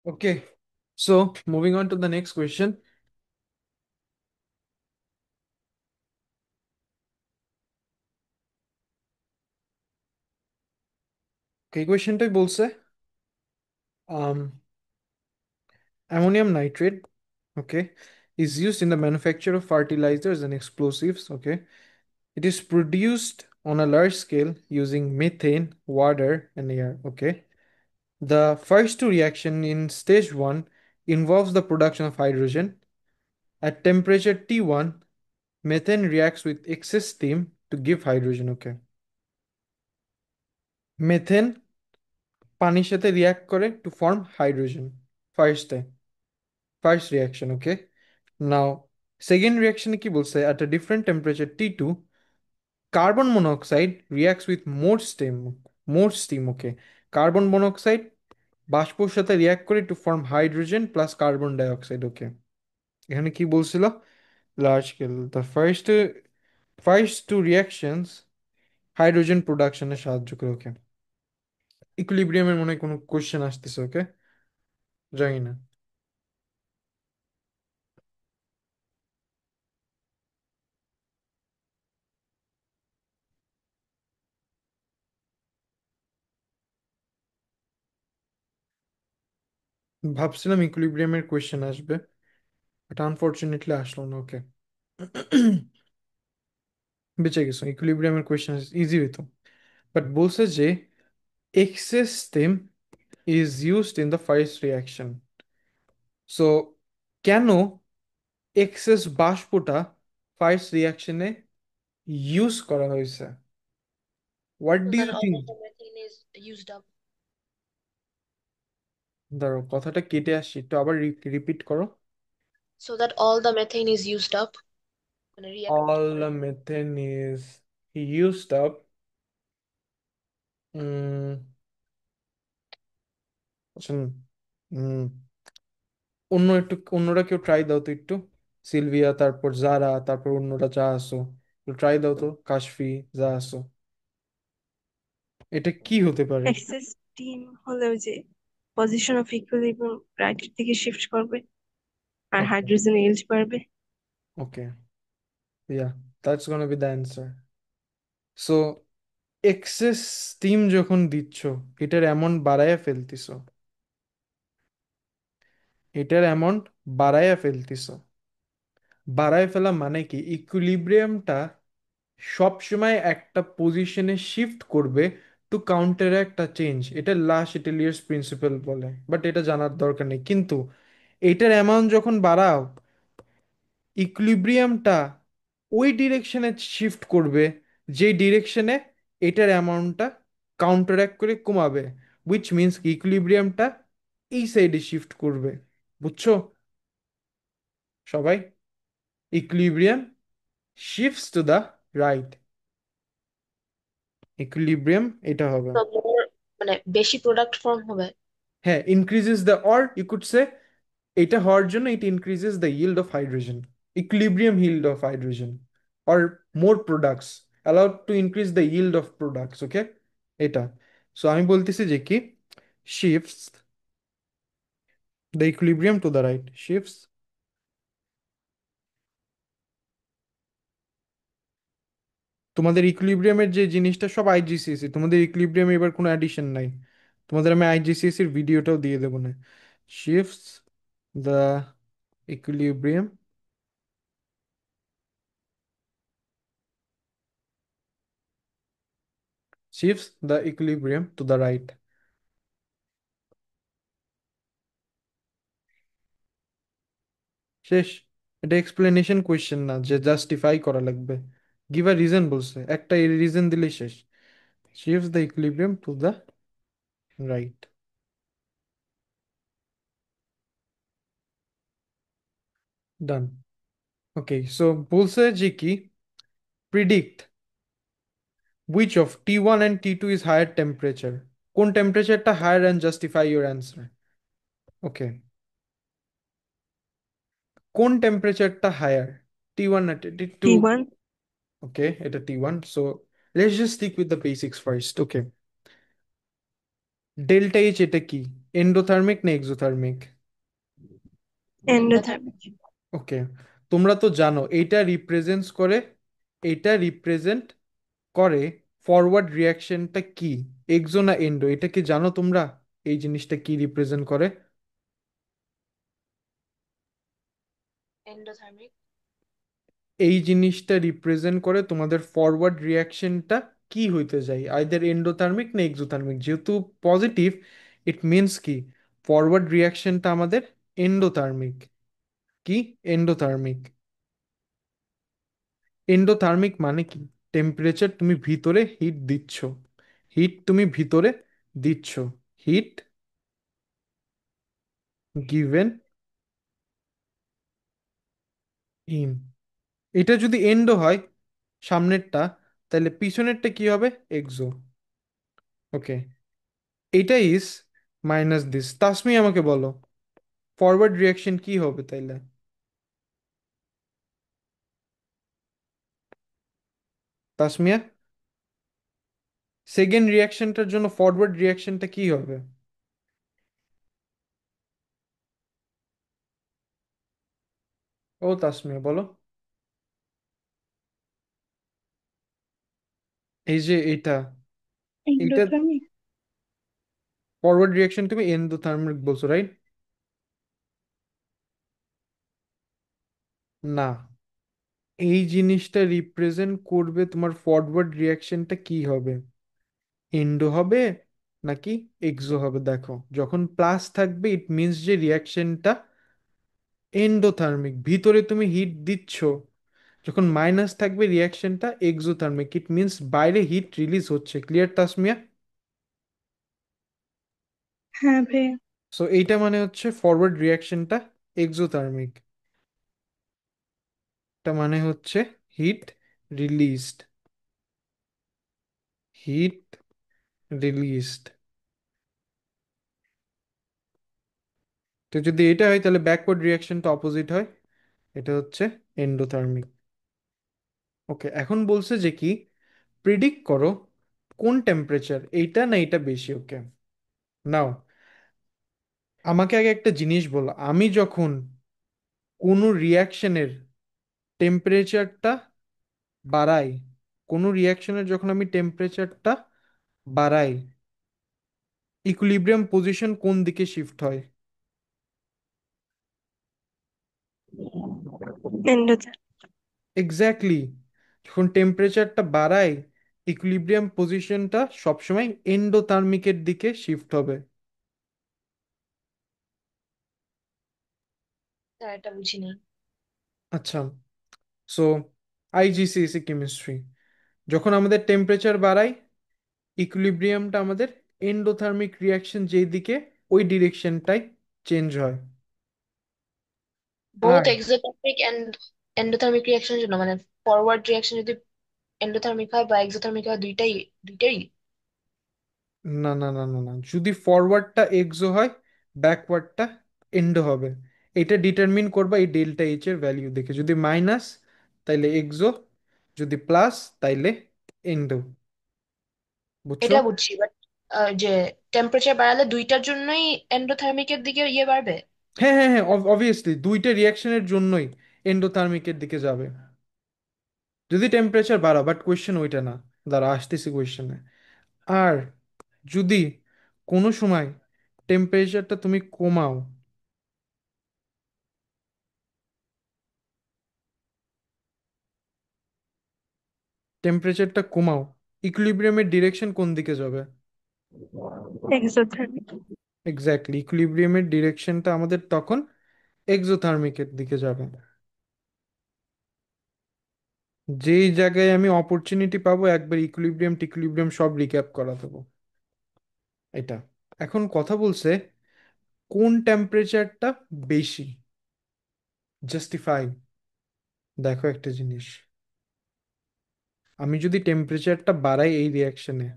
Okay, so moving on to the next question. এই কোয়েশ্চেনটাই বলছে um, ammonium nitrate, okay, is used in the manufacture of fertilizers and explosives. Okay, it is produced on a large scale using methane, water, and air. Okay, the first two reaction in stage one involves the production of hydrogen. At temperature T1, methane reacts with excess steam to give hydrogen. Okay, methane পানির সাথে react করে to form hydrogen ফার্স্টে, first reaction. Okay, now second রিয়াকশনে কি বলছে, at a different temperature T2, carbon monoxide reacts with more steam. Okay, carbon monoxide বাষ্পর সাথে react করে to form hydrogen plus carbon dioxide. Okay, এখানে কি বলছিল, large scale the first two reactions hydrogen প্রোডাকশনে সাহায্য করে। ওকে, ইকুইলিব্রিয়ামের মনে হয় কোনো কোশ্চেন আসতেছে। ওকে, জানি না। ভাবছিলাম ইকুইলিব্রিয়ামের কোয়েশ্চেন আসবে, বাট আনফরচুনেটলি আসলো না। ওকে, বেঁচে গেছো, ইকুইলিব্রিয়ামের কোয়েশ্চেন ইজি হইতো। বাট বলছে যে excess steam is used in the first reaction. So কেন এক্সেস বাষ্পটা ফার্স্ট রিয়াকশনে ইউজ করা হয়েছে? What do you Because think? all the methane is used up. ধরো কথাটা কেটে আসছি, একটু আবার রিপিট করো। So that all the methane is used up, মানে রিঅ্যাক্ট All করে। the methane is used up. উম, আচ্ছা, উম, অন্যরা কেউ ট্রাই দাও তো একটু। সিলভিয়া, তারপর জারা, তারপর অন্যরা যা আসো, ট্রাই দাও তো, কাশফি, যা আসো। এটা কি হতে পারে? এক্সেস টিম হলে ওই যে পজিশন অফ ইকুইলিব্রিয়াম রাইট দিকে শিফট করবে আর ওকে, হাইড্রোজেন ইল্ড বাড়বে। Okay, yeah, that's gonna be the answer. So excess steam যখন দিচ্ছ, এটার অ্যামাউন্ট বাড়ায়া ফেলতিছ, এটার অ্যামাউন্ট বাড়ায়া ফেলতিছ। বাড়ায় ফেলা মানে কি, ইকুইলিব্রিয়ামটা সবসময় একটা পজিশনে শিফট করবে টু কাউন্টার একটা চেঞ্জ। এটা লা শিটেলিয়ার্স প্রিন্সিপাল বলে, বাট এটা জানার দরকার নেই। কিন্তু এটার অ্যামাউন্ট যখন বাড়াও, ইকুইলিব্রিয়ামটা ওই ডিরেকশনে শিফট করবে যে ডিরেকশনে এটার অ্যামাউন্টটা কাউন্টারঅ্যাক্ট করে কমাবে, উইচ মিনস ইকুইলিব্রিয়ামটা এই সাইডে শিফট করবে। বুঝছো সবাই? Equilibrium shifts to the right, equilibrium এটা হবে। তো মোর, মানে বেশি প্রোডাক্ট ফর্ম হবে। হ্যাঁ, increases the, or you could say এটা হওয়ার জন্য it increases the yield of hydrogen, equilibrium yield of hydrogen, or more products allowed to increase the yield of products, okay? এটা, সো আমি বলতেছি যে কি, shifts the equilibrium to the right, shifts তোমাদের ইকুইলিব্রিয়ামের যে জিনিসটা সব আইজিসিএসি, তোমাদের ইকুইলিব্রিয়ামে এবার কোনো অ্যাডিশন নাই। তোমাদের আমি আইজিসিএসি এর ভিডিওটাও দিয়ে দেবো না। Shifts the equilibrium, shifts the equilibrium to the right. শেষ। এটা এক্সপ্লেনেশন কোয়েশ্চেন না যে জাস্টিফাই করা লাগবে, গিভ আ রিজন বলছে, একটা রিজন দিলেই শেষ। Shifts the equilibrium to the right, done. Okay, so বলছে যে কি, predict which of T1 and T2 is higher temperature, কোন টেম্পারেচারটা higher, and justify your answer. Okay, কোন টেম্পারেচারটা হায়ার, T1 না T2? T1. ওকে, এটা T1, so let's just stick with the basics first. Okay, delta H এটা কি, endothermic না exothermic? Endothermic. ওকে, তোমরা তো জানো এইটা রিপ্রেজেন্ট করে ফরওয়ার্ড রিয়াকশনটা কি, এক্সো না এন্ডো, এটা কি জানো তোমরা? এই জিনিসটা কি রিপ্রেজেন্ট করে? এন্ডোথার্মিক। এই জিনিসটা রিপ্রেজেন্ট করে তোমাদের ফরওয়ার্ড রিয়াকশনটা কি হইতে যায়, আইদার এন্ডোথার্মিক না এক্সোথার্মিক। যেহেতু পজিটিভ, ইট মিনস কি ফরওয়ার্ড রিয়াকশনটা আমাদের এন্ডোথার্মিক। কি এন্ডোথার্মিক? এন্ডোথার্মিক মানে কি, টেম্পারেচার তুমি ভিতরে হিট দিচ্ছ, হিট তুমি ভিতরে দিচ্ছ, হিট গিভেন ইন। এটা যদি এন্ডো হয় সামনেরটা, তাহলে পিছনেরটা কি হবে, এক্সো। ওকে, এটা ইজ মাইনাস দিস। তাসমি আমাকে বলো, ফরওয়ার্ড রিয়াকশন কি হবে তাইলে? তাসমিয়া, সেকেন্ড রিয়াকশনটার জন্য ফরওয়ার্ড রিয়াকশনটা কি হবে? ও তাসমিয়া বলো। এই যে এইটা, এইটা Endothermic. ফরওয়ার্ড রিয়াকশন তুমি এন্ডোথার্মিক বলছো, রাইট? না, এই জিনিসটা রিপ্রেজেন্ট করবে তোমার ফরওয়ার্ড রিয়াকশনটা কি হবে, এন্ডো হবে নাকি এক্সো হবে। দেখো, যখন প্লাস থাকবে ইট মিনস যে রিয়াকশনটা এন্ডোথার্মিক, ভিতরে তুমি হিট দিচ্ছ। যখন মাইনাস থাকবে রিয়াকশনটা এক্সোথার্মিক, ইট মিনস বাইরে হিট রিলিজ হচ্ছে। ক্লিয়ার তাসমিয়া? হ্যাঁ ভাইয়া। সো এইটা মানে হচ্ছে ফরওয়ার্ড রিয়াকশনটা এক্সোথার্মিক, এটা মানে হচ্ছে হিট রিলিজড, হিট রিলিজড। তো যদি এটা হয় তাহলে ব্যাকওয়ার্ড রিয়াকশনটা অপোজিট হয়, এটা হচ্ছে এন্ডোথার্মিক। ওকে, এখন বলছে যে কি, প্রিডিক্ট করো কোন টেম্পারেচার, এইটা না এটা বেশি। ওকে, নাও আমাকে আগে একটা জিনিস বলো, আমি যখন কোনো রিয়াকশনের টেম্পারেচারটা বাড়াই, কোনো রিয়াকশনের যখন আমি টেম্পারেচারটা বাড়াই, ইকুইলিব্রিয়াম পজিশন কোন দিকে শিফট হয়? এন্ডোথার্ম। এক্স্যাক্টলি, যখন টেম্পারেচারটা বাড়াই ইকুইলিব্রিয়াম পজিশনটা সবসময় এন্ডোথার্মিকের দিকে শিফট হবে। স্যার এটা বুঝিনি। আচ্ছা, সো আইজিসিএসি কেমিস্ট্রি, যখন আমাদের টেম্পারেচার বাড়াই ইকুইলিব্রিয়ামটা আমাদের এন্ডোথার্মিক রিয়াকশন যেই দিকে, ওই ডিরেকশনটাই চেঞ্জ হয়। বোথ আর এক্সোথার্মিক এন্ড এন্ডোথার্মিক রিয়াকশনের জন্য, মানে ফরওয়ার্ড রিয়াকশন যদি এন্ডোথার্মিক হয় বা এক্সোথার্মিক হয়, দুইটাই দুইটাই। না না না না না, যদি ফরওয়ার্ডটা এক্সো হয় ব্যাকওয়ার্ডটা এন্ডো হবে। এটা ডিটারমিন করবা এই ডেল্টা এইচ এর ভ্যালিউ দেখে, যদি মাইনাস তাইলে এক্সো, যদি প্লাস তাইলে এন্ডো। বুঝছো? এটা বুঝছি, বাট যে টেম্পারেচার বাড়ালে দুইটার জন্যই এন্ডোথার্মিকের দিকে ইয়ে বাড়বে। হ্যাঁ হ্যাঁ হ্যাঁ, অবভিয়াসলি দুইটা রিয়াকশনের জন্যই এন্ডোথার্মিকের দিকে যাবে যদি টেম্পারেচার বাড়া, বাট কোয়েশ্চেন ওইটা না, দাঁড়া আসতেছি কোয়েশ্চেনে। আর যদি কোনো সময় টেম্পারেচারটা তুমি কমাও, টেম্পারেচারটা কমাও, ইকুইলিব্রিয়ামের ডিরেকশন কোন দিকে যাবে? এক্সোথার্মিক। এক্স্যাক্টলি, ইকুইলিব্রিয়ামের ডিরেকশনটা আমাদের তখন এক্সোথার্মিকের দিকে যাবে। যেই জায়গায় আমি অপরচুনিটি পাবো একবার ইকুইলিব্রিয়াম টিকুইলিব্রিয়াম সব রিক্যাপ করা দেবো। এটা, এখন কথা বলছে কোন টেম্পারেচারটা বেশি, জাস্টিফাই। দেখো একটা জিনিস, আমি যদি টেম্পারেচারটা বাড়াই এই রিয়াকশনে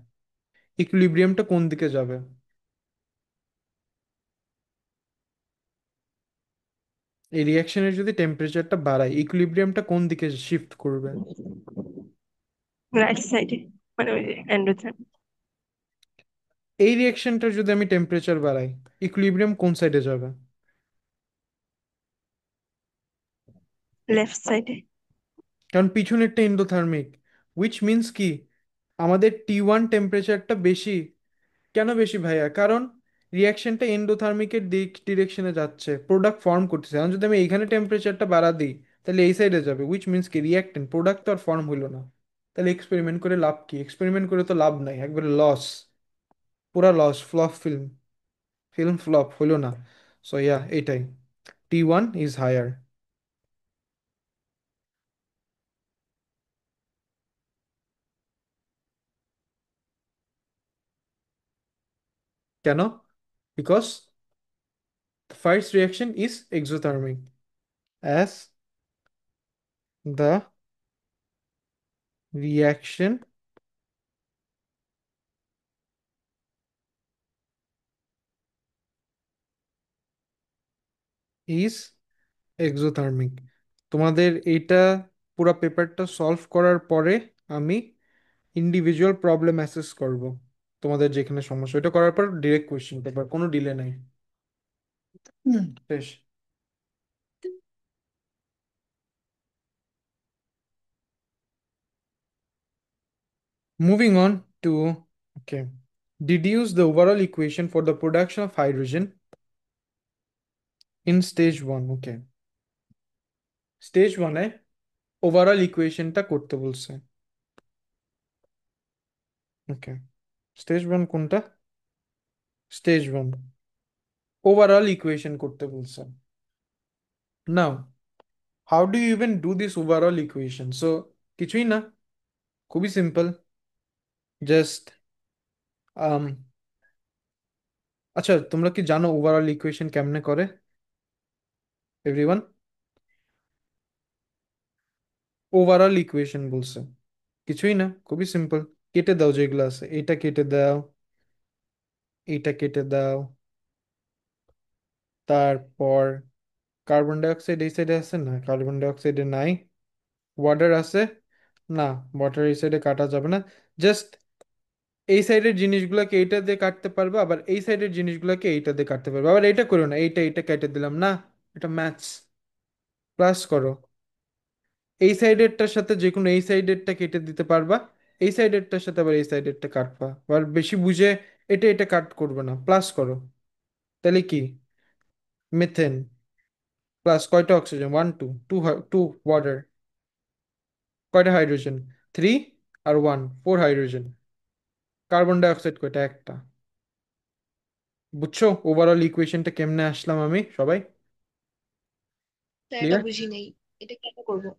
ইকুইলিব্রিয়ামটা কোন দিকে যাবে? এই রিয়াকশনের যদি টেম্পারেচারটা বাড়াই ইকুইলিব্রিয়ামটা কোন দিকে শিফট করবে? রাইট সাইডে, মানে ওই এন্ডোথার্ম। এই রিয়াকশনটার যদি আমি টেম্পারেচার বাড়াই ইকুইলিব্রিয়াম কোন সাইডে যাবে? লেফট সাইডে। কারণ পিছনেরটা এন্ডোথার্মিক, উইচ মিন্স কি আমাদের T1 টেম্পারেচারটা বেশি। কেন বেশি ভাইয়া? কারণ রিয়াকশনটা এন্ডোথার্মিকের দিক ডিরেকশনে যাচ্ছে, প্রোডাক্ট ফর্ম করতেছে। এখন যদি আমি এইখানে টেম্পারেচারটা বাড়া দিই তাহলে এই সাইডে যাবে, উইচ মিন্স কি রিয়াক্টেন্ট প্রোডাক্ট তো আর ফর্ম হইলো না। তাহলে এক্সপেরিমেন্ট করে লাভ কি? এক্সপেরিমেন্ট করে তো লাভ নাই, একবারে লস, পুরা loss, flop film, film flop হইলো না। সো ইয়া, এটাই, T1 ইজ হায়ার। কেন? Because the first reaction is exothermic, as the reaction is exothermic। তোমাদের এইটা পুরো পেপারটা সলভ করার পরে আমি ইন্ডিভিজুয়াল প্রবলেম অ্যাসেস করব, তোমাদের যেখানে সমস্যা এটা করার পর ডিরেক্ট কোয়েশ্চেন পেপার, কোনো ডিলে নাই। শেষ। Moving on to, okay, deduce the overall equation for the production of hydrogen in stage 1। Okay, stage 1-এ ওভারঅল ইকুয়েশনটা করতে বলছে। ওকে, স্টেজ 1 কোনটা? স্টেজ 1 ওভারঅল ইকুয়েশন করতে বলছে। Now how do you even do this overall equation? So কিছুই না, খুবই সিম্পল, জাস্ট আচ্ছা, তোমরা কি জানো ওভারঅল ইকুয়েশন কেমনে করে এভরিওয়ান? ওভারঅল ইকুয়েশন বলছে কিছুই না, খুবই সিম্পল। কেটে দাও যেগুলো আছে, এটা কেটে দাও, এটা কেটে দাও, তারপর কার্বন ডাই অক্সাইড এই সাইডে আছে না, কার্বন ডাই অক্সাইডে নাই। ওয়াটার আছে না, ওয়াটার এই সাইডে কাটা যাবে না। জাস্ট এই সাইডের জিনিসগুলোকে এইটা দিয়ে কাটতে পারবে, আবার এই সাইডের জিনিসগুলোকে এইটা দিয়ে কাটতে পারবে। আবার এইটা করো না, এইটা এইটা কেটে দিলাম না, এটা ম্যাথস। প্লাস করো, এই সাইডেরটার সাথে যে কোনো এই সাইডেরটা কেটে দিতে পারবা, এই সাইডেরটার সাথে আবার এই সাইডেরটা কাটবা। আবার বেশি বুঝে এটা এটা কাট করবে না, প্লাস করো। তাহলে কি, মিথেন প্লাস কয়টা oxygen, one two, two, two water, কয়টা হাইড্রোজেন, থ্রি, আর one, four hydrogen. Carbon die অক্সাইড কয়টা, একটা। বুঝছো ওভারঅল ইকুয়েশনটা কেমনে আসলাম আমি সবাই? স্যার এটা ক্লিয়ার? বুঝি নেই, এটা কেন করবো?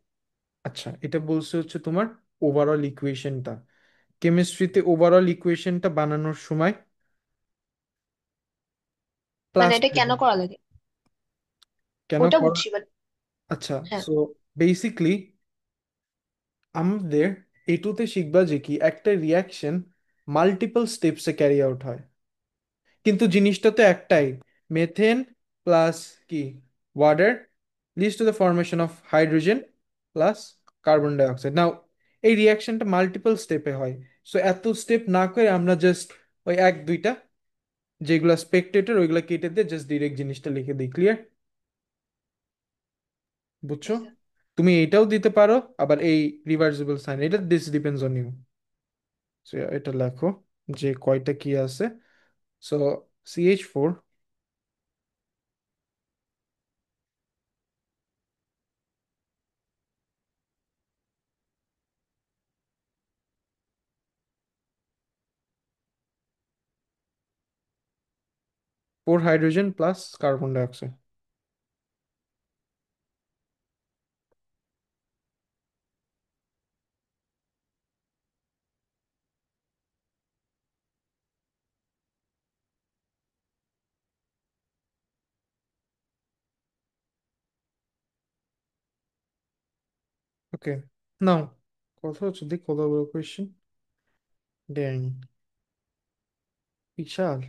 আচ্ছা, এটা বলছে হচ্ছে তোমার ওভারঅল ইকুয়েশনটা। কেমিস্ট্রিতে ওভারঅল ইকুয়েশনটা বানানোর সময় মানে প্লাস এটা কেন করা লাগে? কেন ওটা করা? বুঝছি বাট আচ্ছা, হ্যাঁ। সো বেসিকলি আমাদের এটুতে শিখবা যে কি একটা রিয়াকশন মাল্টিপল স্টেপসে ক্যারি আউট হয়, কিন্তু জিনিসটা তো একটাই, মেথেন প্লাস কি, water, leads to the formation of hydrogen plus carbon die oxide. Now এই রিয়াকশনটা মাল্টিপল স্টেপে হয়, সো এত স্টেপ না করে আমরা জাস্ট ওই এক দুইটা যেগুলা স্পেকটেটর ওইগুলা কেটে দিয়ে জাস্ট ডিরেক্ট জিনিসটা লিখে দিই। ক্লিয়ার? বুঝছো? আচ্ছা। তুমি এইটাও দিতে পারো, আবার এই রিভার্সিবল সাইন, এটা this depends on you. So এটা লেখো যে কয়টা কি আছে। So CH4, 4 hydrogen plus carbon die oxide. Okay, now কথা হচ্ছে দি কোলাবোরেশন। ড্যাং, বিশাল,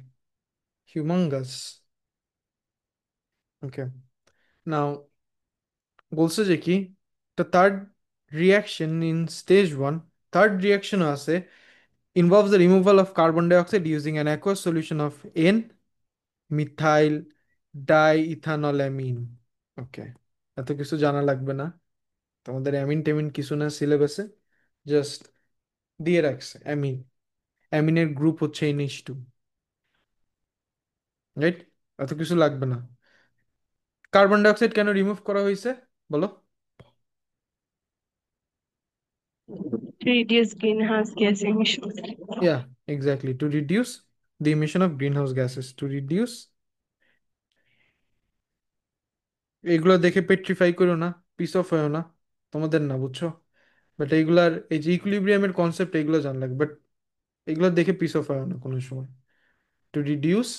হিউমাঙ্গাস। ওকে, নাও বলছে যে কি the third reaction in stage 1, third reaction আছে involves the removal of carbon dioxide using an aqueous solution of N methyl diethanolamine. ওকে, এত কিছু জানা লাগবে না, তোমাদের অ্যামিন টেমিন কিছু না সিলেবাসে, জাস্ট দিয়ে রাখছে অ্যামিন। অ্যামিনের গ্রুপ হচ্ছে NH2, রাইট? এত কিছু লাগবে না। কার্বন ডাইঅক্সাইড কেন রিমুভ করা হয়েছে বলো? To reduce greenhouse gas emissions. Yeah, exactly, to reduce the emission of greenhouse gases, to reduce। এগুলো দেখে পেট্রিফাই করো না, পিস অফ হয়েও না, তোমাদের না, বুঝছো? বাট এইগুলার এই যে ইকুইলিব্রিয়ামের কনসেপ্ট এগুলো জান লাগবে, বাট এগুলো দেখে পিস অফ হয় না কোনো সময়। To reduce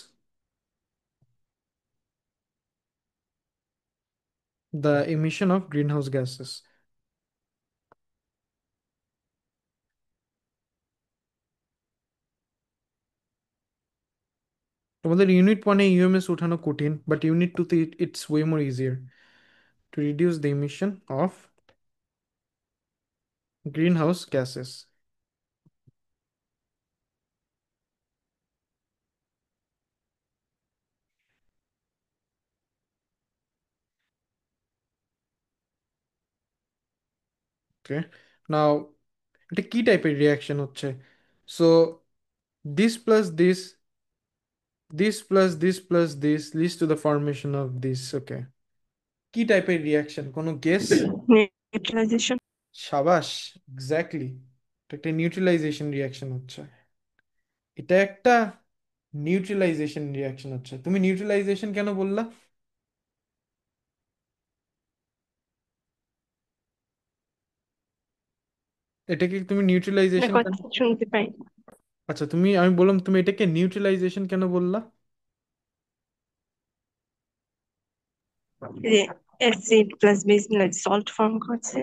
the emission of greenhouse gases. তোমাদের ইউনিট 1-এ ইউএমএস উঠানো কঠিন, বাট ইউনিট 2-তে it's way more easier. To reduce the emission of greenhouse gases. Okay, now এটা কি টাইপের রিয়াকশন হচ্ছে? So this plus this, this plus this plus this leads to the formation of this. ওকে, কি টাইপের reaction, কোনো guess? Neutralization. সাবাস, exactly, এটা একটা নিউট্রালাইজেশন রিয়াকশন হচ্ছে। এটা একটা নিউট্রালাইজেশন রিয়াকশন হচ্ছে। তুমি নিউট্রালাইজেশন কেন বললা? এটাকে তুমি না, নিউট্রালাইজেশন কথা কেন? শুনতে পাই। আচ্ছা, আমি বললাম তুমি এটাকে নিউট্রালাইজেশন কেন বললা? এই যে অ্যাসিড প্লাস বেস মিলে সল্ট ফর্ম করছে।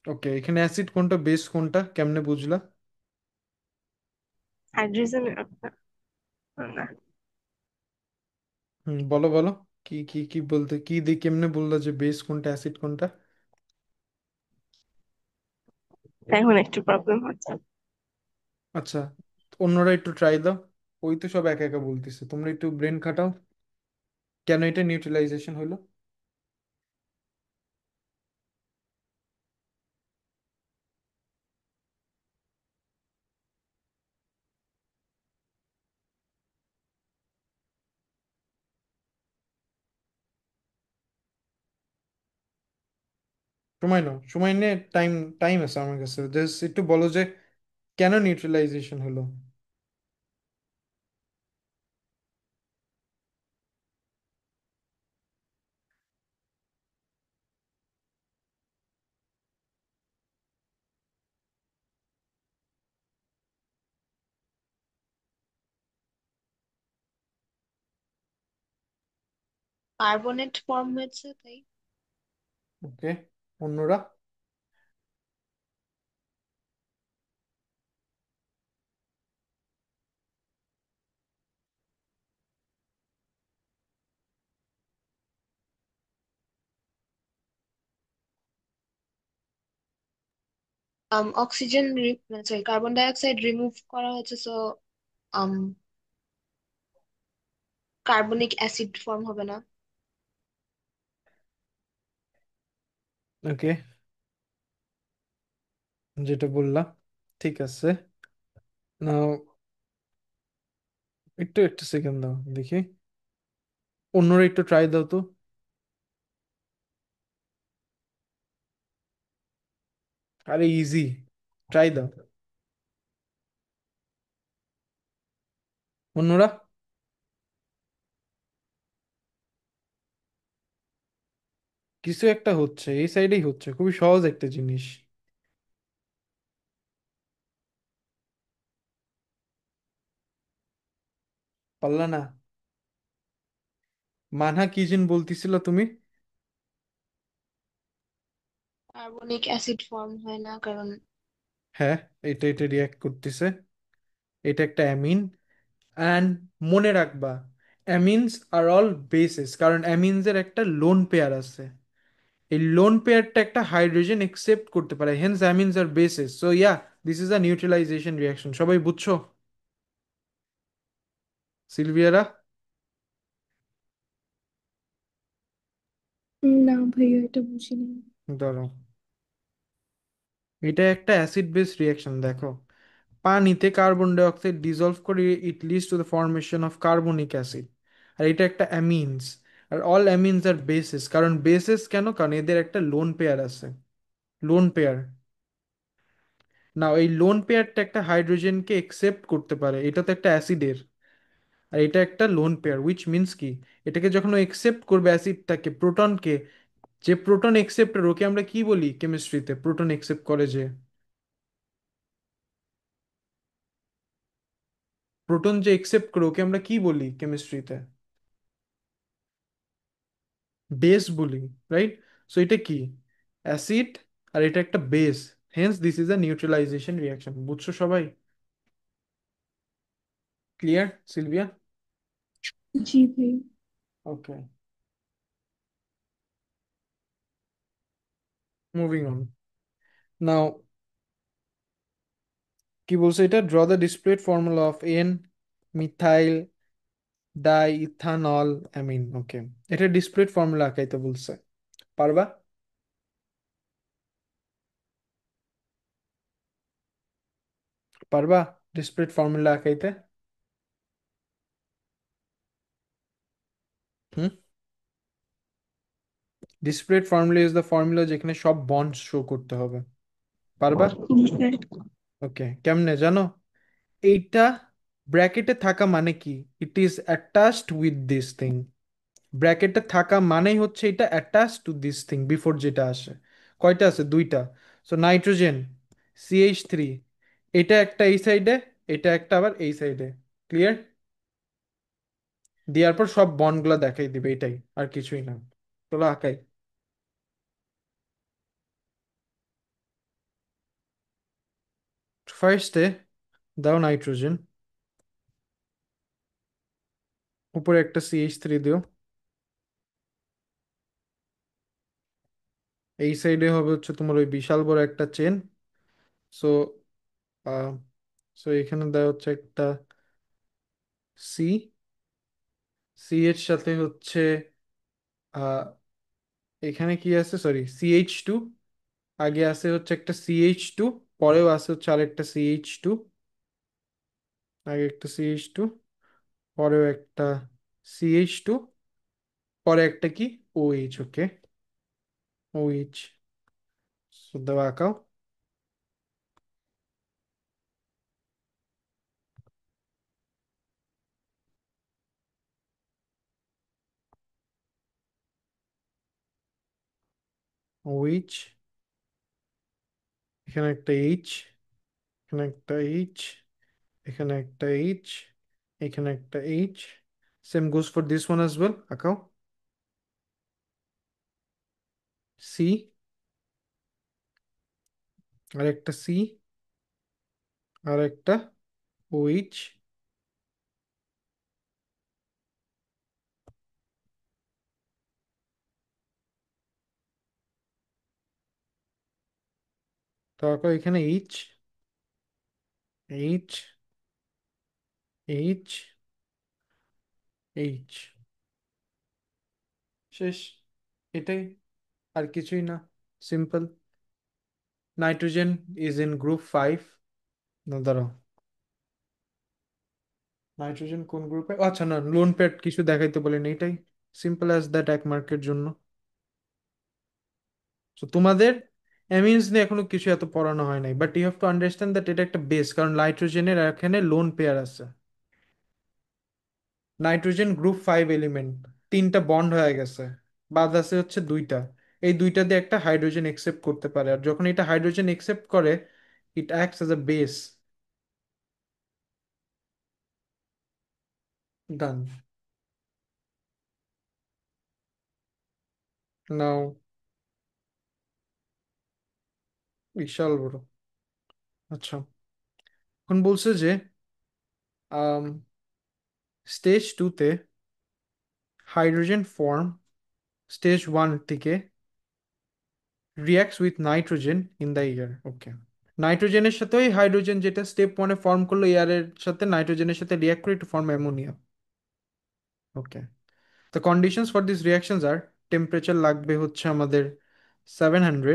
ওকে, এখানে অ্যাসিড কোনটা বেস কোনটা কেমনে বুঝলা? হাইড্রোজেন না, বলো বলো, কি কি কি বলতে কি দিয়ে কেমনে বললা যে বেস কোনটা অ্যাসিড কোনটা? এখন একটু প্রবলেম হচ্ছে। আচ্ছা, অন্যরা একটু ট্রাই দাও। ওই তো সব একা একা বলতেছে, তোমরা একটু ব্রেন খাটাও। কেন এটা নিউট্রালাইজেশন হলো? সময় নাও, সময় নিয়ে, টাইম টাইম আছে আমার কাছে, জাস্ট একটু বলো যে কেন নিউট্রালাইজেশন হলো। কার্বনেট ফর্ম হয়েছে তাই। ওকে, অন্যরা? Oxygen sorry carbon die oxide remove করা হয়েছে, সো কার্বনিক অ্যাসিড ফর্ম হবে না। ওকে, যেটা বললা ঠিক আছে। নাও, একটু একটু সেকেন্ড দাও দেখি, অন্যরা একটু ট্রাই দাও তো। আরে ইজি, ট্রাই দাও অন্যরা। কিছু একটা হচ্ছে, এই সাইডেই হচ্ছে, খুবই সহজ একটা জিনিস। পারলা না? মানহা কি যেন বলতেছিল তুমি? কার্বনিক অ্যাসিড ফর্ম হয় না কারণ হ্যাঁ, এটা এটা রিয়াক্ট করতেছে, এটা একটা অ্যামিন। অ্যান্ড মনে রাখবা, অ্যামিনস আর অল বেসেস, কারণ অ্যামিনসের একটা লোন পেয়ার আছে। এই লোন পেয়ারটা একটা হাইড্রোজেন একসেপ্ট করতে পারে, hence amines are bases. So yeah, this is a neutralisation reaction. সবাই বুঝছো? সিলভিয়ারা? না ভাইয়া, এটা বুঝিনি। ধরো, এটা একটা অ্যাসিড বেস রিয়াকশন, দেখো। পানিতে কার্বন ডাই অক্সাইড ডিজলভ করে it leads to the formation of carbonic acid. আর এটা একটা অ্যামিনস। আর অল অ্যামিনস আর বেসেস, কারণ বেসেস কেন, কারণ এদের একটা লোন পেয়ার আছে। Lone pair. নাও এই লোন পেয়ারটা একটা হাইড্রোজেনকে একসেপ্ট করতে পারে, এটা তো একটা অ্যাসিডের। আর এটা একটা লোন পেয়ার, উইচ মিনস কি, এটাকে যখন ও একসেপ্ট করবে অ্যাসিডটাকে, প্রোটনকে, যে প্রোটন একসেপ্টর ওকে আমরা কি বলি কেমিস্ট্রিতে, প্রোটন একসেপ্ট করে যে, প্রোটন যে একসেপ্ট করে ওকে আমরা কি বলি কেমিস্ট্রিতে? বেস বলি, রাইট? সো এটা কি, অ্যাসিড, আর এটা একটা base. Hence this is a neutralisation reaction. বুঝছো সবাই? Clear Sylvia? জি ভাই। ওকে, মুভিং অন। নাও, কি বলছে এটা, draw the displayed formula of N methyl diethanol amine. Okay, এটা ডিসপ্লেড ফর্মুলা আঁকাইতে বলছে, পারবা? পারবা ডিসপ্লেড ফর্মুলা আঁকাইতে? Hmm, displayed formula is the formula যেখানে সব বন্ড শো করতে হবে। পারবা? ওকে, কেমনে জানো? এইটা ব্র্যাকেটে থাকা মানে কি, it is attached with this thing. ব্র্যাকেটে থাকা মানেই হচ্ছে এটা attached to this thing before যেটা আসে। কয়টা আছে? দুইটা। সো নাইট্রোজেন, CH3, এটা একটা এই সাইডে, এটা একটা আবার এই সাইডে। ক্লিয়ার? দেওয়ার পর সব বন্ডগুলো দেখাই দিবে, এটাই, আর কিছুই না। চলো আঁকাই। ফার্স্টে দাও নাইট্রোজেন, উপরে একটা CH3 দিও, এই সাইডে হবে হচ্ছে তোমার ওই বিশাল বড় একটা চেন। সো সো এখানে দেওয়া হচ্ছে একটা সি, সি এর সাথে হচ্ছে আহ, এখানে কি আছে, সরি CH2, আগে আছে হচ্ছে একটা CH2, পরেও আছে হচ্ছে আরেকটা CH2, আগে একটা CH2, পরেও একটা CH2, পরে একটা কি OH, ওকে, OH। দাও আঁকাও। OH, এখানে একটা H, এখানে একটা H, এখানে একটা H, এখানে একটা H। Same goes for this one as well, আঁকাও। সি, আর একটা সি, আর একটা OH। তো আঁকাও এখানে H, H, H, H। শেষ, এটাই, আর কিছুই না, simple. Nitrogen is in group 5। না দাঁড়াও, নাইট্রোজেন কোন গ্রুপে, আচ্ছা না, লোন পেয়ার কিছু দেখাইতে বলেনি, এটাই সিম্পল অ্যাজ দ্যাট, এক মার্কের জন্য। তো তোমাদের অ্যামিনস নিয়ে এখনো কিছু এত পড়ানো হয় নাই, but you have to understand that এটা একটা বেস, কারণ নাইট্রোজেনের এখানে লোন পেয়ার আছে। নাইট্রোজেন গ্রুপ 5 এলিমেন্ট, তিনটা বন্ড হয়ে গেছে, বাদ আছে হচ্ছে দুইটা। এই দুইটা দিয়ে একটা হাইড্রোজেন একসেপ্ট করতে পারে, আর যখন এটা হাইড্রোজেন একসেপ্ট করে, it acts as a base. Done. Now, বিশাল বড়। আচ্ছা, এখন বলছে যে স্টেজ 2-তে হাইড্রোজেন ফর্ম স্টেজ 1 থেকে reacts with nitrogen in the air, okay. নাইট্রোজেনের সাথে ওই হাইড্রোজেন যেটা স্টেপ 1-এ ফর্ম করলো এয়ারের সাথে, নাইট্রোজেনের সাথে রিয়াক্ট করে to form ammonia, okay. The conditions for this reactions are, temperature লাগবে হচ্ছে আমাদের 700,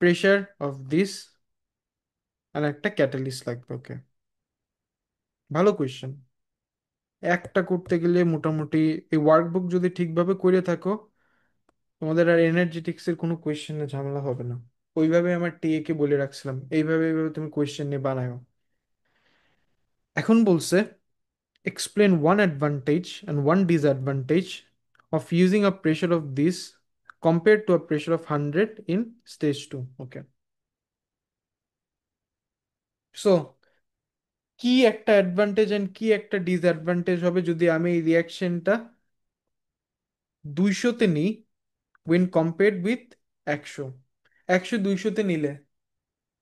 প্রেশার অফ দিস, আর একটা ক্যাটালিস্ট লাগবে, ওকে। ভালো কোয়েশ্চেন, একটা করতে গেলে মোটামুটি এই ওয়ার্কবুক যদি ঠিকভাবে করে থাকো, তোমাদের আর এনার্জেটিক্সের কোনো কোয়েশ্চেনে ঝামেলা হবে না। ওইভাবে আমার টিএ কে বলে রাখছিলাম, এইভাবে এইভাবে তুমি কোয়েশ্চেন নিয়ে বানাও। এখন বলছে explain one advantage and one disadvantage of using a pressure of this compared to a pressure of 100 in stage 2, okay. So কি একটা অ্যাডভান্টেজ এন্ড কি একটা ডিসঅ্যাডভান্টেজ হবে যদি আমি এই রিয়াকশনটা 200-তে নিই when compared with 100, 100 200-তে নিলে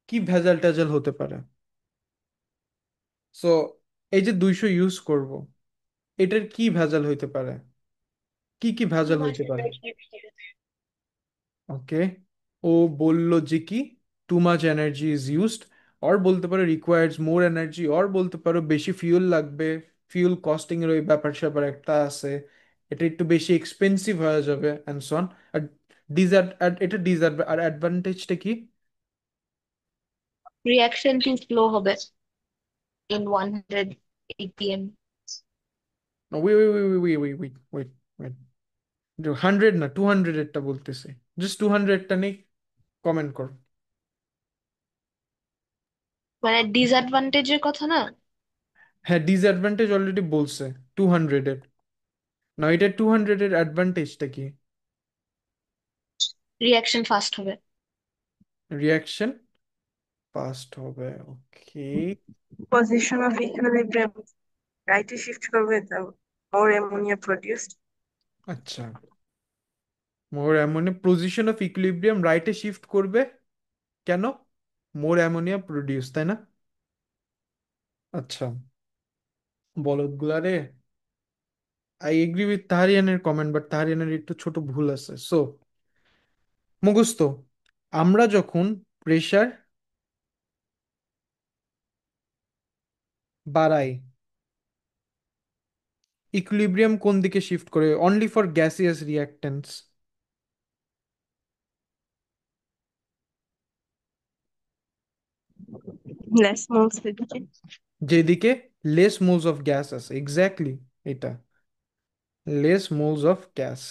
কি ভেজাল টেজাল হতে পারে। সো এই যে 200 ইউজ করব, এটার কি ভেজাল হইতে পারে, কি কি ভেজাল হইতে পারে, ওকে। ও বলল যে কি too much energy is used, or বলতে পারো রিকোয়ার্ডস মোর এনার্জি, অর বলতে পারো বেশি ফিউল লাগবে, ফিউল কস্টিং এর ওই ব্যাপার স্যাপার একটা আছে, এটা একটু বেশি এক্সপেন্সিভ হয়ে যাবে অ্যান্ড সো অন। আর এটা আর অ্যাডভান্টেজটা কি? রিয়াকশনটি স্লো হবে ইন 100 APM। ওই ওই ওই ওই ওই ওই ওই ওয়েট, 100 না 200 এরটা বলতেছে, জাস্ট 200টা নেই, কমেন্ট কর। মানে ডিসঅ্যাডভান্টেজের কথা না। হ্যাঁ, ডিসঅ্যাডভান্টেজ অলরেডি বলছে 200 এর, না এটা 200 এর অ্যাডভান্টেজটা কি? রিয়াকশন ফাস্ট হবে। রিয়াকশন ফাস্ট হবে, ওকে। Position of equilibrium, right shift করবে, the more ammonia produced. আচ্ছা, more ammonia position of equilibrium রাইটে শিফট করবে কেন? মোর অ্যামোনিয়া প্রডিউস, তাই না? আচ্ছা, বলদগুলা রে। আই এগ্রি উইথ তাহারিয়ানের কমেন্ট, বাট তাহারিয়ানের একটু ছোট ভুল আছে। সো মুখস্থ, আমরা যখন প্রেশার বাড়াই, ইকুইলিব্রিয়াম কোন দিকে শিফট করে? Only for gaseous reactants. Less moles দিকে। যেদিকে লেস মোলস অফ গ্যাস আছে, এক্স্যাক্টলি এটা, লেস মোলস অফ গ্যাস।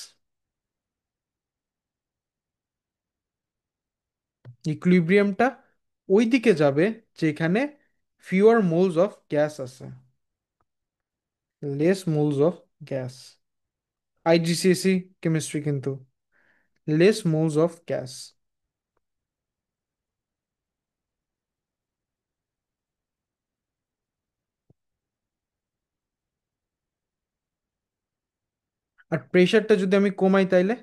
ইকুইলিব্রিয়ামটা ওই দিকে যাবে যেখানে ফিওর মোলস অফ গ্যাস আছে, less moles of gas. IGCSE chemistry কিন্তু, লেস মোলস অফ গ্যাস। আর প্রেশারটা যদি আমি কমাই তাইলে,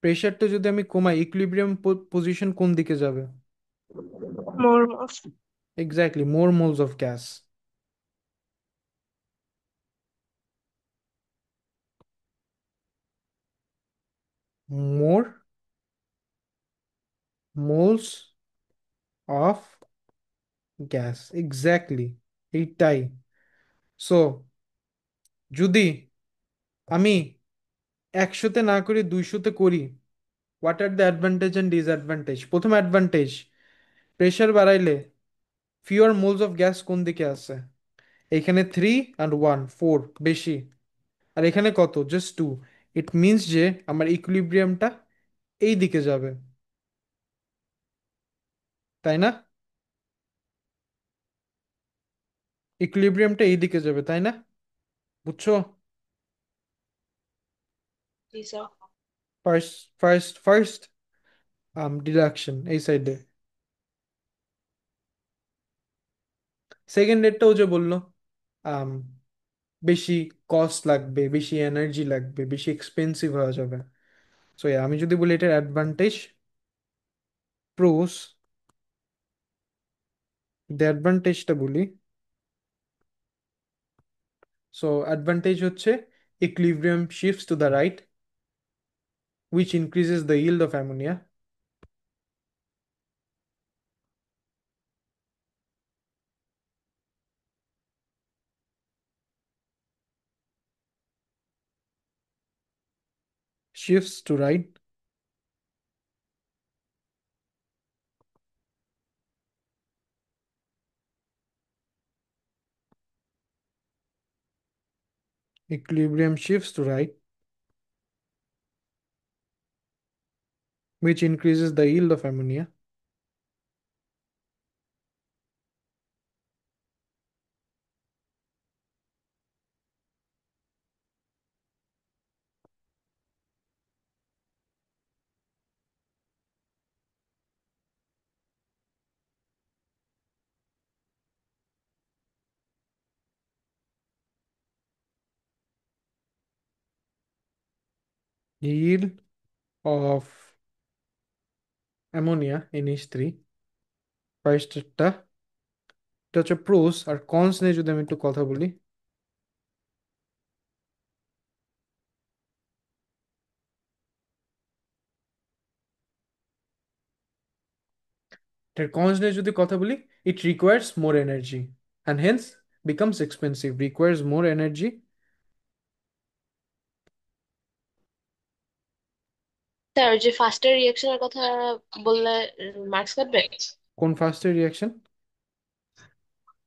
প্রেশারটা যদি আমি কমাই, ইকুইলিব্রিয়াম পজিশন কোন দিকে যাবে? More moles. Exactly, more moles of gas. More moles of gas, exactly এইটাই। সো যদি আমি 100-তে না করে 200-তে করি, what are the advantage and disadvantage? প্রথম অ্যাডভান্টেজ, প্রেশার বাড়াইলে ফিওর মোলস অফ গ্যাস কোন দিকে আছে? এখানে 3 আর 1 4 বেশি, আর এখানে কত? জাস্ট 2। ইট মিনস যে আমার ইকুইলিব্রিয়ামটা এই দিকে যাবে, তাই না? ইকুইলিব্রিয়ামটা এই দিকে যাবে, তাই না? বুঝছো? জি স্যার। ফার্স্ট ফার্স্ট ডিডাকশন এই সাইডে। সেকেন্ড ডেটটাও যে বললো আম, বেশি কস্ট লাগবে, বেশি এনার্জি লাগবে, বেশি এক্সপেন্সিভ হয়ে যাবে। সো আমি যদি বলি এটার অ্যাডভান্টেজ, প্রোস, অ্যাডভান্টেজটা বলি। সো অ্যাডভান্টেজ হচ্ছে equilibrium shifts to the right, which increases the yield of ammonia. Shifts to right, equilibrium shifts to right, which increases the yield of ammonia. Yield of ammonia NH3, ফার্স্টটা। এটা হচ্ছে প্রোস, আর cons নিয়ে যদি আমি একটু কথা বলি, এটার কনস নিয়ে যদি কথা বলি, it requires more energy and hence becomes expensive, requires more energy. Sir ওই যে ফার্স্টের রিয়াকশনের কথা বললে মার্কস কাটবে? কোন ফার্স্টের রিয়াকশন?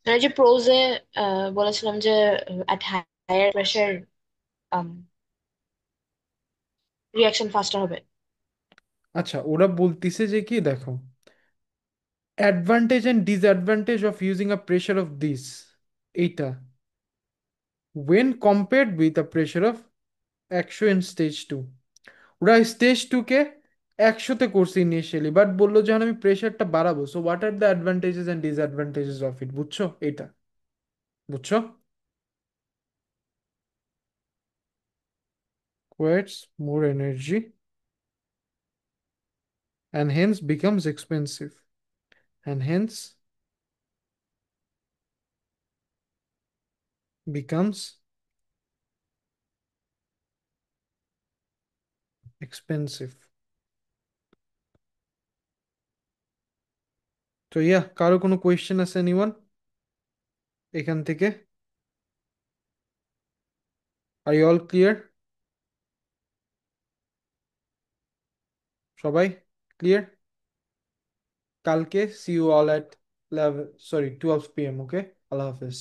মানে যে প্রোজে বলেছিলাম যে at higher pressure reaction faster হবে। আচ্ছা, ওরা বলতিছে যে কি দেখো, advantage and disadvantage of using a pressure of this, এইটা when compared with the pressure of action in stage 2, ওরা স্টেজ 2 কে 100-তে করছি ইনিশিয়ালি, বাট বললো যখন আমি প্রেশারটা বাড়াবো, so what are the advantages and disadvantages of it, বুঝছো এটা? বুঝছো? Requires more energy and hence becomes expensive, and hence becomes expensive. তো কারো কোনো কোয়েশ্চেন আছে এনিওয়ান এখান থেকে? Are you all clear? সবাই ক্লিয়ার? কালকে see you all at 11, sorry 12 p.m. Okay, আল্লাহ হাফেজ।